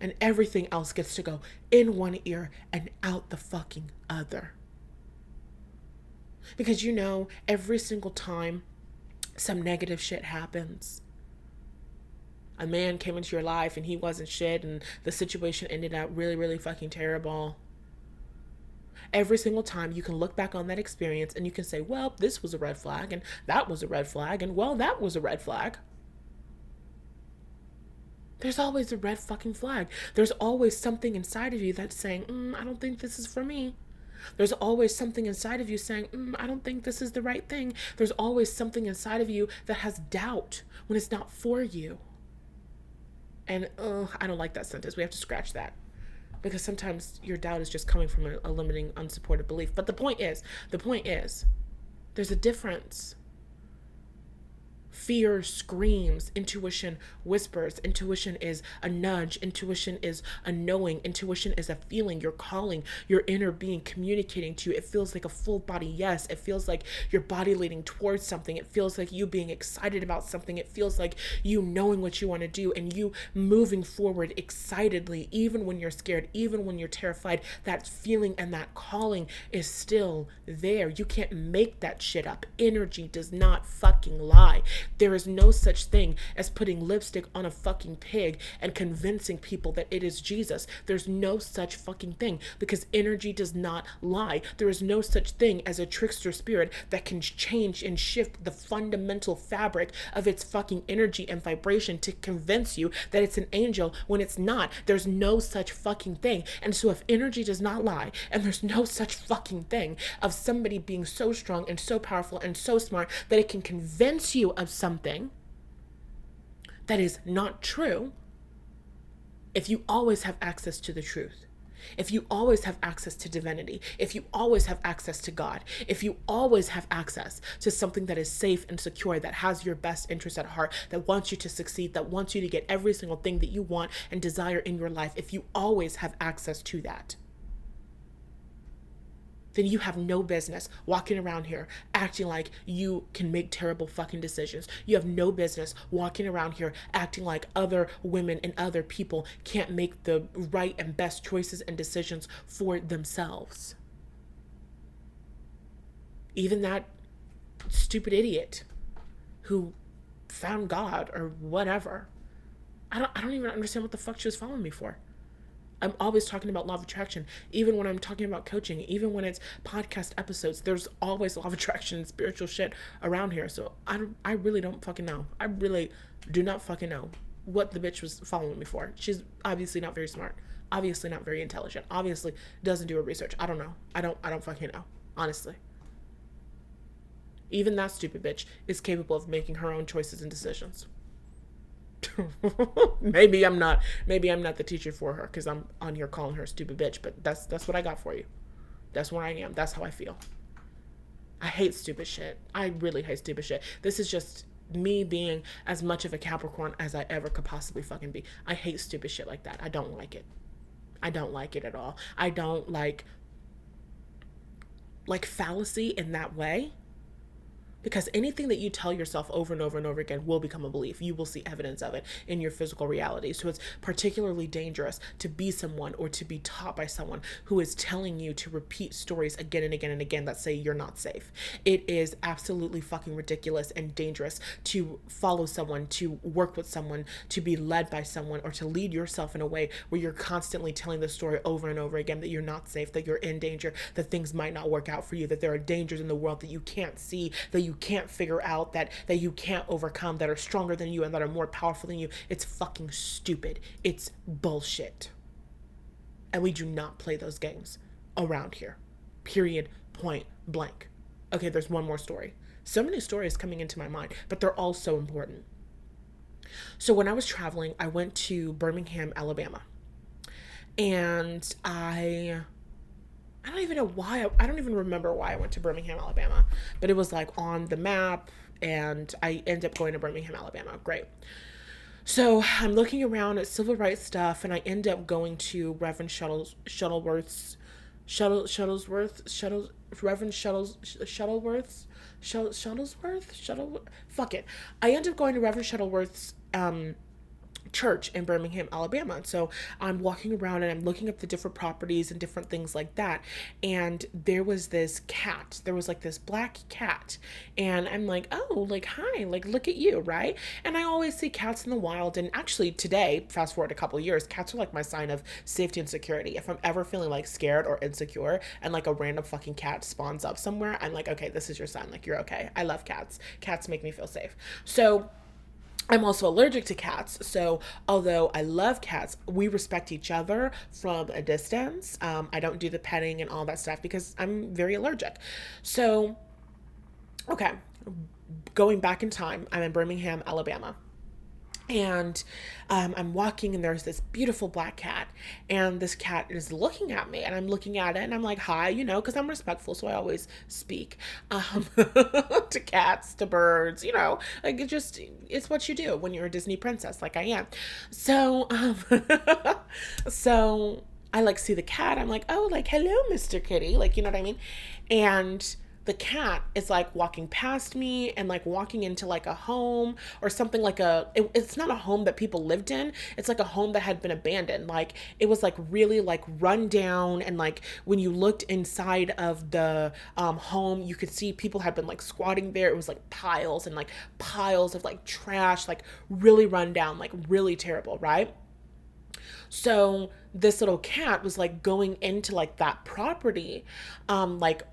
And everything else gets to go in one ear and out the fucking other. Because every single time some negative shit happens, a man came into your life and he wasn't shit and the situation ended up really, really fucking terrible. Every single time you can look back on that experience and you can say, well, this was a red flag and that was a red flag and well, that was a red flag. There's always a red fucking flag. There's always something inside of you that's saying, I don't think this is for me. There's always something inside of you saying, I don't think this is the right thing. There's always something inside of you that has doubt when it's not for you. And I don't like that sentence. We have to scratch that. Because sometimes your doubt is just coming from a limiting, unsupported belief. But the point is, there's a difference. Fear screams, intuition whispers. Intuition is a nudge, intuition is a knowing, intuition is a feeling. You're calling your inner being, communicating to you. It feels like a full body yes. It feels like your body leading towards something. It feels like you being excited about something. It feels like you knowing what you want to do and you moving forward excitedly, even when you're scared, even when you're terrified. That feeling and that calling is still there. You can't make that shit up. Energy does not fucking lie. There is no such thing as putting lipstick on a fucking pig and convincing people that it is Jesus. There's no such fucking thing, because energy does not lie. There is no such thing as a trickster spirit that can change and shift the fundamental fabric of its fucking energy and vibration to convince you that it's an angel when it's not. There's no such fucking thing. And so if energy does not lie, and there's no such fucking thing of somebody being so strong and so powerful and so smart that it can convince you of something that is not true, if you always have access to the truth, if you always have access to divinity, if you always have access to God, if you always have access to something that is safe and secure, that has your best interest at heart, that wants you to succeed, that wants you to get every single thing that you want and desire in your life, if you always have access to that, then you have no business walking around here acting like you can make terrible fucking decisions. You have no business walking around here acting like other women and other people can't make the right and best choices and decisions for themselves. Even that stupid who found God or whatever. I don't even understand what the fuck she was following me for. I'm always talking about law of attraction. Even when I'm talking about coaching, even when it's podcast episodes, there's always law of attraction and spiritual shit around here. So I really don't fucking know. I really do not fucking know what the bitch was following me for. She's obviously not very smart. Obviously not very intelligent. Obviously doesn't do her research. I don't know. I don't fucking know. Honestly. Even that stupid bitch is capable of making her own choices and decisions. maybe I'm not the teacher for her because I'm on here calling her a stupid bitch, but that's what I got for you. That's where I am. That's how I feel. I hate stupid shit. I really hate stupid shit. This is just me being as much of a Capricorn as I ever could possibly fucking be. I hate stupid shit like that. I don't like it. I don't like it at all. I don't like fallacy in that way. Because anything that you tell yourself over and over and over again will become a belief. You will see evidence of it in your physical reality. So it's particularly dangerous to be someone or to be taught by someone who is telling you to repeat stories again and again and again that say you're not safe. It is absolutely fucking ridiculous and dangerous to follow someone, to work with someone, to be led by someone, or to lead yourself in a way where you're constantly telling the story over and over again that you're not safe, that you're in danger, that things might not work out for you, that there are dangers in the world that you can't see, that you can't figure out, that you can't overcome, that are stronger than you and that are more powerful than you. It's fucking stupid. It's bullshit. And we do not play those games around here. Period. Point blank. Okay, there's one more story. So many stories coming into my mind, but they're all so important. So when I was traveling, I went to Birmingham, Alabama. And I don't even know why. I don't even remember why I went to Birmingham, Alabama. But it was like on the map, and I ended up going to Birmingham, Alabama. Great. So I'm looking around at civil rights stuff, and I end up going to Reverend Shuttleworth's fuck it. I end up going to Reverend Shuttleworth's church in Birmingham, Alabama. And so I'm walking around and I'm looking at the different properties and different things like that. And there was this cat. There was like this black cat. And I'm like, oh, like, hi, like, look at you, right? And I always see cats in the wild. And actually today, fast forward a couple of years, cats are like my sign of safety and security. If I'm ever feeling like scared or insecure and like a random fucking cat spawns up somewhere, I'm like, okay, this is your sign. Like, you're okay. I love cats. Cats make me feel safe. So I'm also allergic to cats, so although I love cats, we respect each other from a distance. I don't do the petting and all that stuff because I'm very allergic. So, okay, going back in time, I'm in Birmingham, Alabama. And I'm walking, and there's this beautiful black cat, and this cat is looking at me, and I'm looking at it, and I'm like, hi, because I'm respectful, so I always speak to cats, to birds, like it's what you do when you're a Disney princess, like I am. So, so I like see the cat. I'm like, oh, like, hello, Mr. Kitty. Like, you know what I mean? And the cat is like walking past me and like walking into like a home or something, like it's not a home that people lived in. It's like a home that had been abandoned. Like it was like really like run down, and like when you looked inside of the home, you could see people had been like squatting there. It was like piles and like piles of like trash, like really run down, like really terrible, right? So this little cat was like going into like that property, like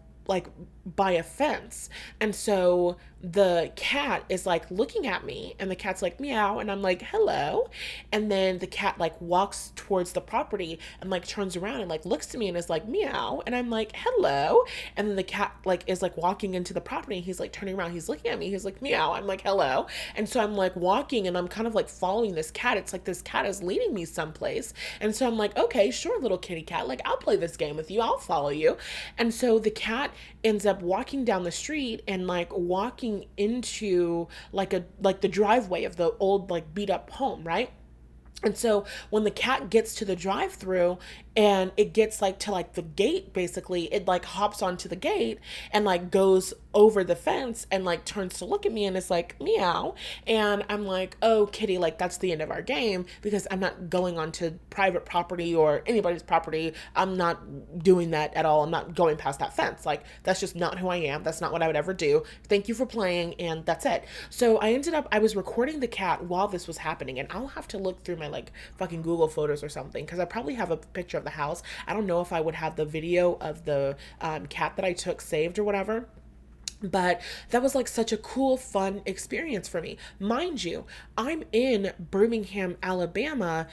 by a fence. And so the cat is like looking at me, and the cat's like meow, and I'm like hello. And then the cat like walks towards the property and like turns around and like looks to me and is like meow, and I'm like hello. And then the cat like is like walking into the property, and he's like turning around, he's looking at me, he's like meow, I'm like hello. And so I'm like walking, and I'm kind of like following this cat. It's like this cat is leading me someplace. And so I'm like, okay, sure, little kitty cat, like I'll play this game with you, I'll follow you. And so the cat ends up walking down the street and like walking into like the driveway of the old like beat up home, right? And so when the cat gets to the drive through and it gets like to like the gate, basically, it like hops onto the gate and like goes over the fence and like turns to look at me and is like meow. And I'm like, oh, kitty, like that's the end of our game, because I'm not going onto private property or anybody's property. I'm not doing that at all. I'm not going past that fence. Like that's just not who I am. That's not what I would ever do. Thank you for playing, and that's it. So I was recording the cat while this was happening, and I'll have to look through my like fucking Google photos or something, because I probably have a picture of the house. I don't know if I would have the video of the cat that I took saved or whatever. But that was like such a cool, fun experience for me. Mind you, I'm in Birmingham, Alabama,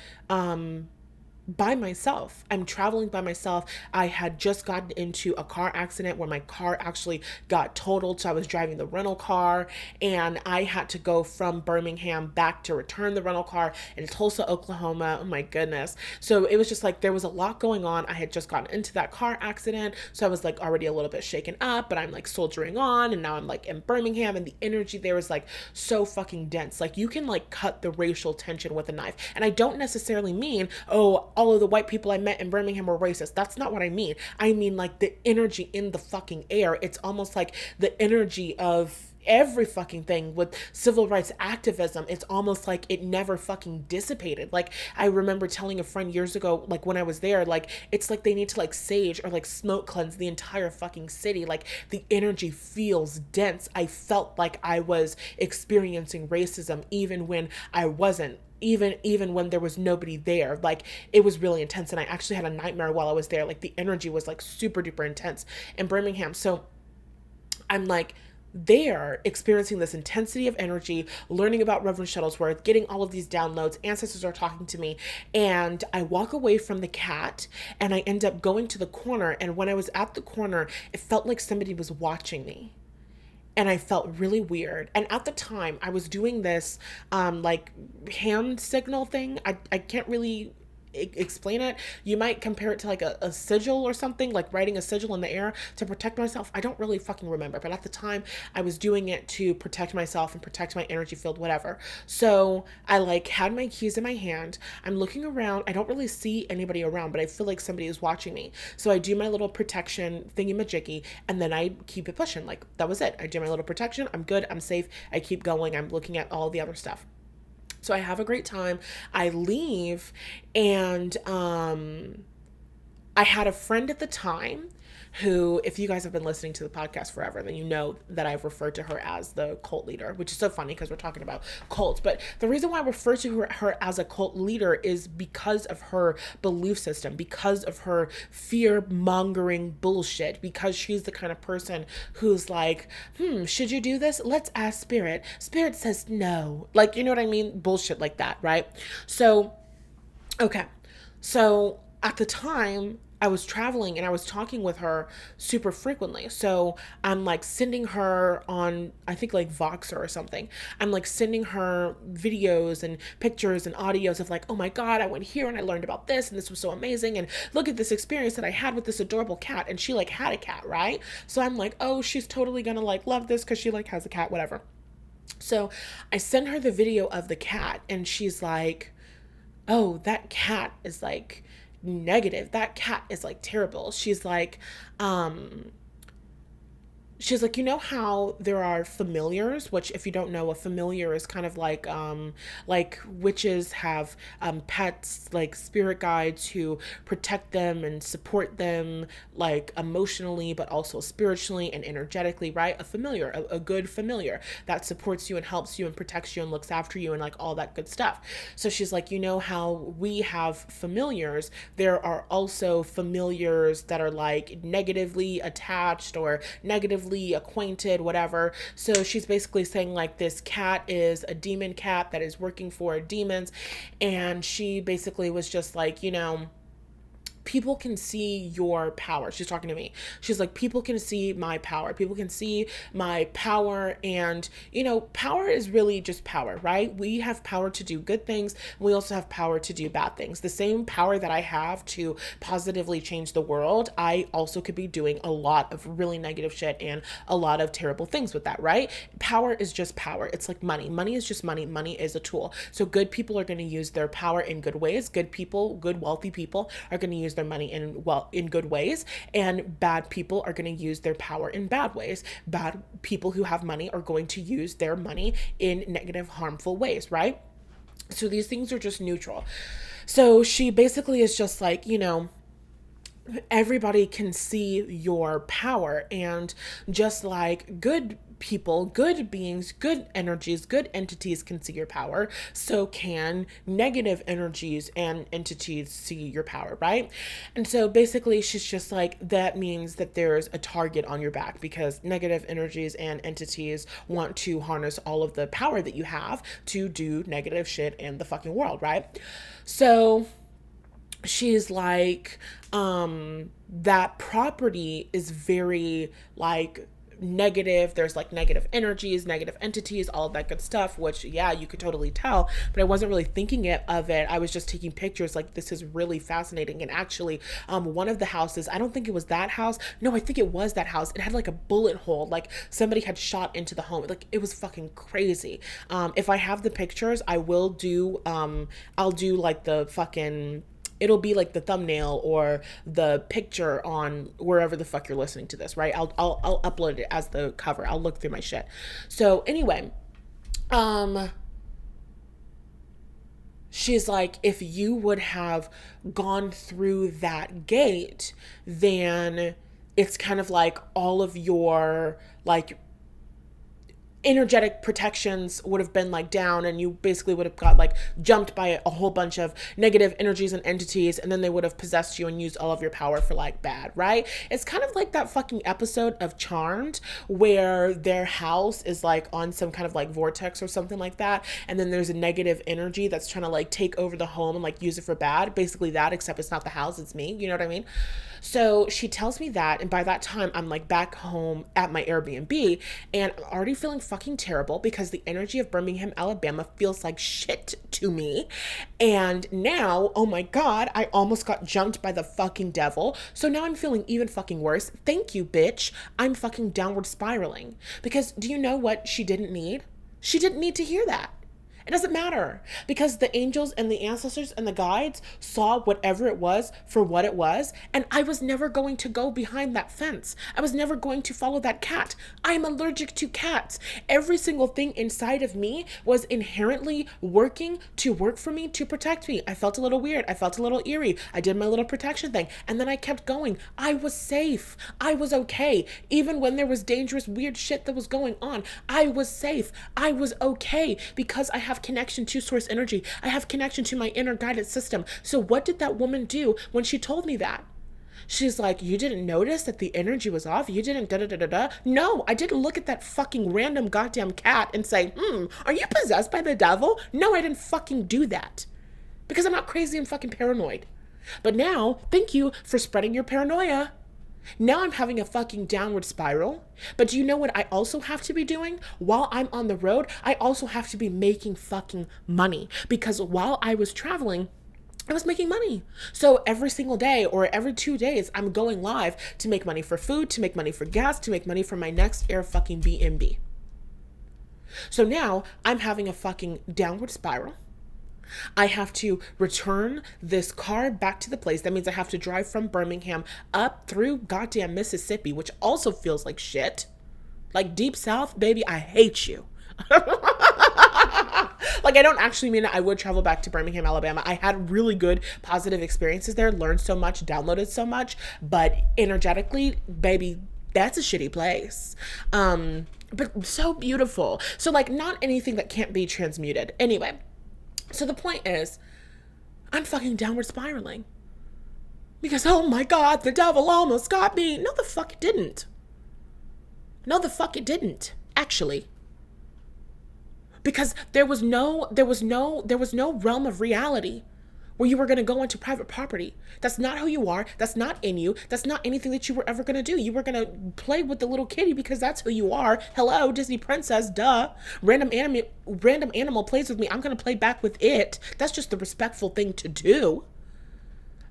by myself. I'm traveling by myself. I had just gotten into a car accident where my car actually got totaled. So I was driving the rental car, and I had to go from Birmingham back to return the rental car in Tulsa, Oklahoma. Oh my goodness. So it was just like there was a lot going on. I had just gotten into that car accident. So I was like already a little bit shaken up, but I'm like soldiering on. And now I'm like in Birmingham, and the energy there is like so fucking dense. Like you can like cut the racial tension with a knife. And I don't necessarily mean, oh, all of the white people I met in Birmingham were racist. That's not what I mean. I mean like the energy in the fucking air. It's almost like the energy of every fucking thing with civil rights activism. It's almost like it never fucking dissipated. Like I remember telling a friend years ago, like when I was there, like it's like they need to like sage or like smoke cleanse the entire fucking city. Like the energy feels dense. I felt like I was experiencing racism even when I wasn't, even when there was nobody there. Like it was really intense, and I actually had a nightmare while I was there. Like the energy was like super duper intense in Birmingham. So I'm like there experiencing this intensity of energy, learning about Reverend Shuttlesworth, getting all of these downloads. Ancestors are talking to me, and I walk away from the cat, and I end up going to the corner. And when I was at the corner, it felt like somebody was watching me, and I felt really weird. And at the time, I was doing this like hand signal thing. I can't really explain it. You might compare it to like a sigil or something, like writing a sigil in the air to protect myself. I don't really fucking remember, but at the time I was doing it to protect myself and protect my energy field, whatever. So I like had my keys in my hand. I'm looking around. I don't really see anybody around, but I feel like somebody is watching me. So I do my little protection thingy majiggy, and then I keep it pushing. Like that was it. I do my little protection. I'm good. I'm safe. I keep going. I'm looking at all the other stuff. So I have a great time. I leave, and I had a friend at the time who, if you guys have been listening to the podcast forever, then you know that I've referred to her as the cult leader, which is so funny because we're talking about cults. But the reason why I refer to her as a cult leader is because of her belief system, because of her fear-mongering bullshit, because she's the kind of person who's like, should you do this? Let's ask Spirit. Spirit says no. Like, you know what I mean? Bullshit like that, right? So, okay. So at the time I was traveling and I was talking with her super frequently. So I'm like sending her on, I think like Voxer or something. I'm like sending her videos and pictures and audios of like, oh my God, I went here and I learned about this and this was so amazing. And look at this experience that I had with this adorable cat. And she like had a cat, right? So I'm like, oh, she's totally gonna like love this because she like has a cat, whatever. So I send her the video of the cat and she's like, oh, that cat is like negative. That cat is like terrible. Um, she's like, you know how there are familiars, which if you don't know, a familiar is kind of like witches have pets, like spirit guides who protect them and support them like emotionally but also spiritually and energetically, right? A familiar, a good familiar that supports you and helps you and protects you and looks after you and like all that good stuff. So she's like, you know how we have familiars, there are also familiars that are like negatively attached or negatively acquainted, whatever. So she's basically saying like this cat is a demon cat that is working for demons. And she basically was just like, you know, people can see your power. She's talking to me. She's like, people can see my power. People can see my power. And, you know, power is really just power, right? We have power to do good things. We also have power to do bad things. The same power that I have to positively change the world, I also could be doing a lot of really negative shit and a lot of terrible things with that, right? Power is just power. It's like money. Money is just money. Money is a tool. So good people are going to use their power in good ways. Good people, good wealthy people are going to use their money in good ways, and bad people are going to use their power in bad ways. Bad people who have money are going to use their money in negative, harmful ways, right? So these things are just neutral. So she basically is just like, you know, everybody can see your power, and just like good people, good beings, good energies, good entities can see your power, so can negative energies and entities see your power, right? And so basically she's just like, that means that there's a target on your back because negative energies and entities want to harness all of the power that you have to do negative shit in the fucking world, right? So she's like, that property is very like negative. There's like negative energies, negative entities, all of that good stuff, which yeah, you could totally tell, but I wasn't really thinking of it. I was just taking pictures like, this is really fascinating. And actually, one of the houses, I don't think it was that house. No, I think it was that house. It had like a bullet hole, like somebody had shot into the home. Like it was fucking crazy. If I have the pictures, I will do, I'll do like the fucking, it'll be like the thumbnail or the picture on wherever the fuck you're listening to this, right? I'll upload it as the cover. I'll look through my shit. So anyway, she's like, if you would have gone through that gate, then it's kind of like all of your like energetic protections would have been like down, and you basically would have got like jumped by a whole bunch of negative energies and entities, and then they would have possessed you and used all of your power for like bad, right? It's kind of like that fucking episode of Charmed where their house is like on some kind of like vortex or something like that, and then there's a negative energy that's trying to like take over the home and like use it for bad. Basically that, except it's not the house, it's me, you know what I mean? So she tells me that, and by that time I'm like back home at my Airbnb, and I'm already feeling fucking terrible because the energy of Birmingham, Alabama feels like shit to me. And now, oh my God, I almost got jumped by the fucking devil. So now I'm feeling even fucking worse. Thank you, bitch. I'm fucking downward spiraling. Because do you know what she didn't need? She didn't need to hear that. It doesn't matter, because the angels and the ancestors and the guides saw whatever it was for what it was, and I was never going to go behind that fence. I was never going to follow that cat. I am allergic to cats. Every single thing inside of me was inherently working to work for me, to protect me. I felt a little weird. I felt a little eerie. I did my little protection thing, and then I kept going. I was safe. I was okay. Even when there was dangerous, weird shit that was going on, I was safe. I was okay because I have connection to source energy. I have connection to my inner guidance system. So what did that woman do when she told me that? She's like, you didn't notice that the energy was off? You didn't da da da da da? No, I didn't look at that fucking random goddamn cat and say, are you possessed by the devil? No, I didn't fucking do that. Because I'm not crazy and fucking paranoid. But now, thank you for spreading your paranoia. Now I'm having a fucking downward spiral. But do you know what I also have to be doing? While I'm on the road, I also have to be making fucking money. Because while I was traveling, I was making money. So every single day or every 2 days, I'm going live to make money for food, to make money for gas, to make money for my next air fucking BNB. So now I'm having a fucking downward spiral. I have to return this car back to the place. That means I have to drive from Birmingham up through goddamn Mississippi, which also feels like shit. Like deep south, baby, I hate you. Like, I don't actually mean it. I would travel back to Birmingham, Alabama. I had really good positive experiences there, learned so much, downloaded so much, but energetically, baby, that's a shitty place. But so beautiful. So like, not anything that can't be transmuted. Anyway, so the point is, I'm fucking downward spiraling. Because, oh my God, the devil almost got me. No, the fuck it didn't. No, the fuck it didn't, actually. Because there was no realm of reality where you were going to go into private property. That's not who you are. That's not in you. That's not anything that you were ever going to do. You were going to play with the little kitty because that's who you are. Hello, Disney princess, duh. Random animal plays with me. I'm going to play back with it. That's just the respectful thing to do.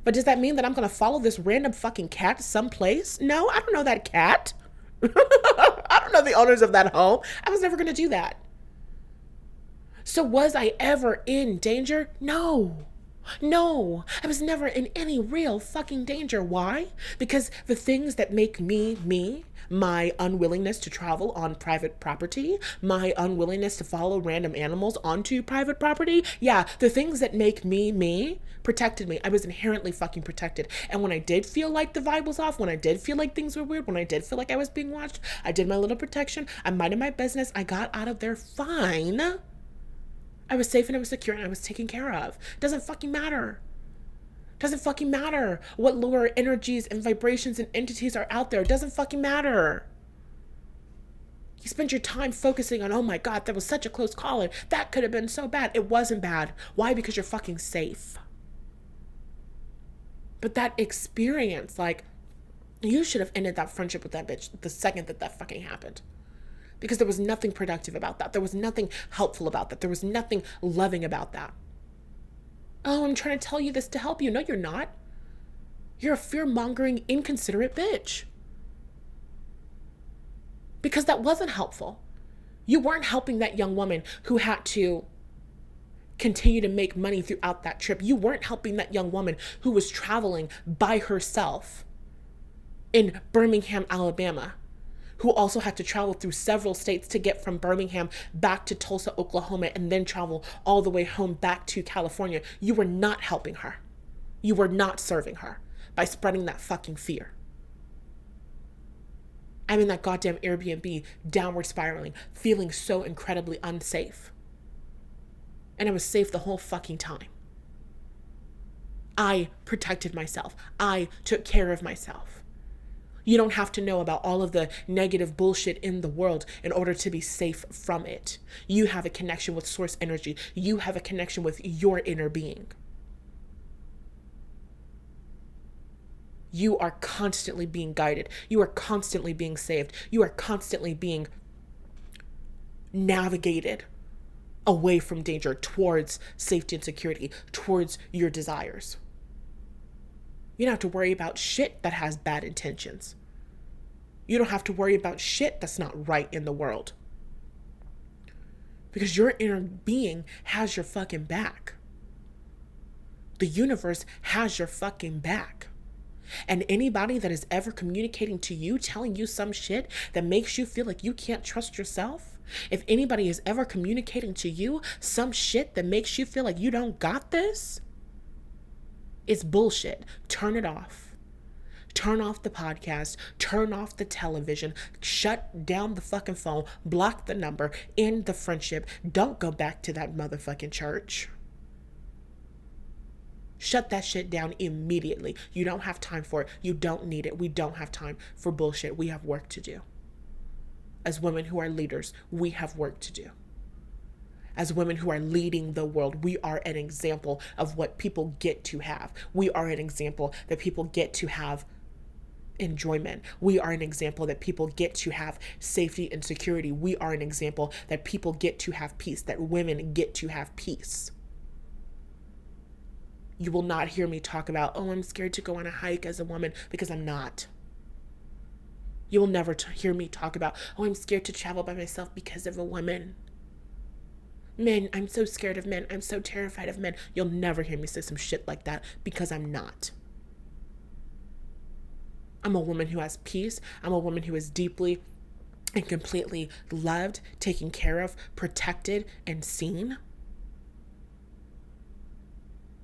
But does that mean that I'm going to follow this random fucking cat someplace? No, I don't know that cat. I don't know the owners of that home. I was never going to do that. So was I ever in danger? No. No, I was never in any real fucking danger. Why? Because the things that make me, me, my unwillingness to travel on private property, my unwillingness to follow random animals onto private property, yeah, the things that make me, me, protected me. I was inherently fucking protected. And when I did feel like the vibe was off, when I did feel like things were weird, when I did feel like I was being watched, I did my little protection, I minded my business, I got out of there fine. I was safe and I was secure and I was taken care of. Doesn't fucking matter. Doesn't fucking matter what lower energies and vibrations and entities are out there. Doesn't fucking matter. You spend your time focusing on, oh my God, that was such a close call and that could have been so bad. It wasn't bad. Why? Because you're fucking safe. But that experience, like, you should have ended that friendship with that bitch the second that fucking happened. Because there was nothing productive about that. There was nothing helpful about that. There was nothing loving about that. Oh, I'm trying to tell you this to help you. No, you're not. You're a fear-mongering, inconsiderate bitch. Because that wasn't helpful. You weren't helping that young woman who had to continue to make money throughout that trip. You weren't helping that young woman who was traveling by herself in Birmingham, Alabama, who also had to travel through several states to get from Birmingham back to Tulsa, Oklahoma, and then travel all the way home back to California. You were not helping her. You were not serving her by spreading that fucking fear. I'm in that goddamn Airbnb, downward spiraling, feeling so incredibly unsafe. And I was safe the whole fucking time. I protected myself. I took care of myself. You don't have to know about all of the negative bullshit in the world in order to be safe from it. You have a connection with source energy. You have a connection with your inner being. You are constantly being guided. You are constantly being saved. You are constantly being navigated away from danger towards safety and security, towards your desires. You don't have to worry about shit that has bad intentions. You don't have to worry about shit that's not right in the world. Because your inner being has your fucking back. The universe has your fucking back. And anybody that is ever communicating to you, telling you some shit that makes you feel like you can't trust yourself, if anybody is ever communicating to you some shit that makes you feel like you don't got this, it's bullshit. Turn it off. Turn off the podcast, turn off the television, shut down the fucking phone, block the number, end the friendship. Don't go back to that motherfucking church. Shut that shit down immediately. You don't have time for it. You don't need it. We don't have time for bullshit. We have work to do. As women who are leaders, we have work to do. as women who are leading the world. We are an example of what people get to have. We are an example that people get to have enjoyment. We are an example that people get to have safety and security. We are an example that people get to have peace, that women get to have peace. You will not hear me talk about, oh, I'm scared to go on a hike as a woman, because I'm not. You will never hear me talk about, oh, I'm scared to travel by myself because of a woman. Men, I'm so scared of men. I'm so terrified of men. You'll never hear me say some shit like that, because I'm not. I'm a woman who has peace. I'm a woman who is deeply and completely loved, taken care of, protected, and seen.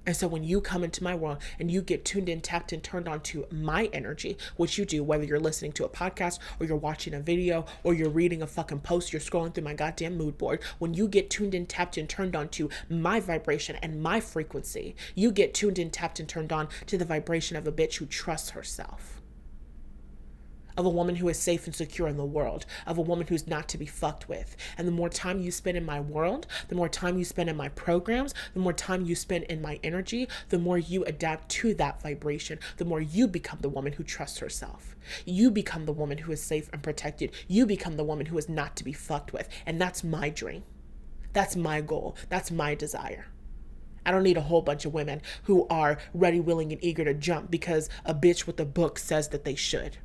And so when you come into my world and you get tuned in, tapped in, turned on to my energy, which you do, whether you're listening to a podcast or you're watching a video or you're reading a fucking post, you're scrolling through my goddamn mood board. When you get tuned in, tapped in, turned on to my vibration and my frequency, you get tuned in, tapped in, turned on to the vibration of a bitch who trusts herself, of a woman who is safe and secure in the world, of a woman who's not to be fucked with. And the more time you spend in my world, the more time you spend in my programs, the more time you spend in my energy, the more you adapt to that vibration, the more you become the woman who trusts herself. You become the woman who is safe and protected. You become the woman who is not to be fucked with. And that's my dream. That's my goal. That's my desire. I don't need a whole bunch of women who are ready, willing, and eager to jump because a bitch with a book says that they should.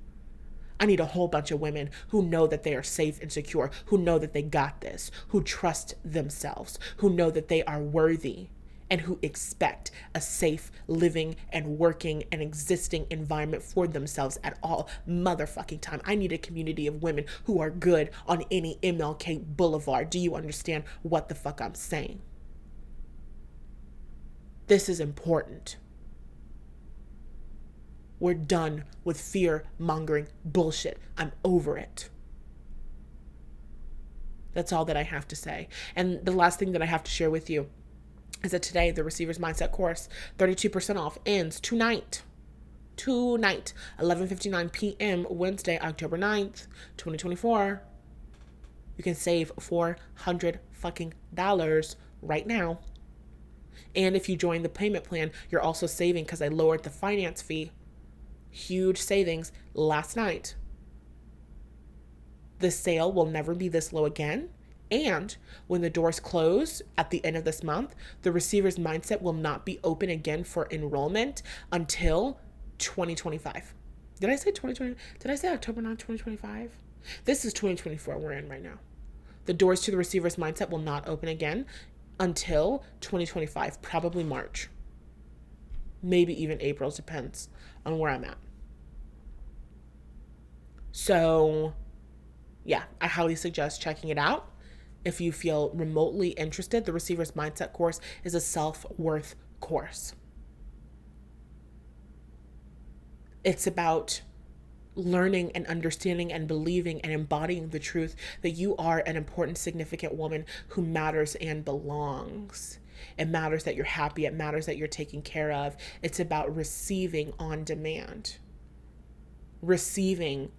I need a whole bunch of women who know that they are safe and secure, who know that they got this, who trust themselves, who know that they are worthy, and who expect a safe, living, and working and existing environment for themselves at all motherfucking time. I need a community of women who are good on any MLK Boulevard. Do you understand what the fuck I'm saying? This is important. We're done with fear-mongering bullshit. I'm over it. That's all that I have to say. And the last thing that I have to share with you is that today, the Receiver's Mindset course, 32% off, ends tonight. 11:59 p.m. Wednesday, October 9th, 2024. You can save $400 fucking dollars right now. And if you join the payment plan, you're also saving because I lowered the finance fee. Huge savings last night. The sale will never be this low again. And when the doors close at the end of this month, the Receiver's Mindset will not be open again for enrollment until 2025. Did I say 2020? Did I say October 9, 2025? This is 2024 we're in right now. The doors to the Receiver's Mindset will not open again until 2025, probably March. Maybe even April, depends on where I'm at. So, yeah, I highly suggest checking it out. If you feel remotely interested, the Receiver's Mindset course is a self-worth course. It's about learning and understanding and believing and embodying the truth that you are an important, significant woman who matters and belongs. It matters that you're happy. It matters that you're taken care of. It's about receiving on demand. Receiving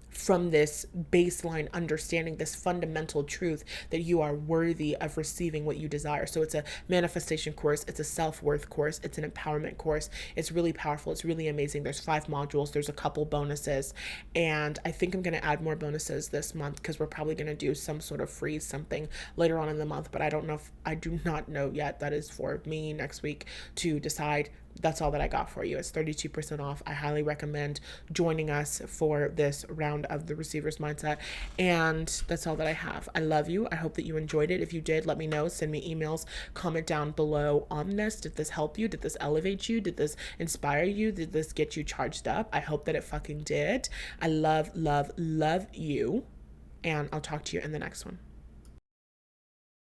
from this baseline understanding, this fundamental truth that you are worthy of receiving what you desire. So it's a manifestation course. It's a self-worth course. It's an empowerment course. It's really powerful. It's really amazing. There's 5 modules. There's a couple bonuses. And I think I'm going to add more bonuses this month because we're probably going to do some sort of free something later on in the month. But I do not know yet. That is for me next week to decide. That's all that I got for you. It's 32% off. I highly recommend joining us for this round of the Receiver's Mindset. And that's all that I have. I love you. I hope that you enjoyed it. If you did, let me know. Send me emails. Comment down below on this. Did this help you? Did this elevate you? Did this inspire you? Did this get you charged up? I hope that it fucking did. I love, love, love you. And I'll talk to you in the next one.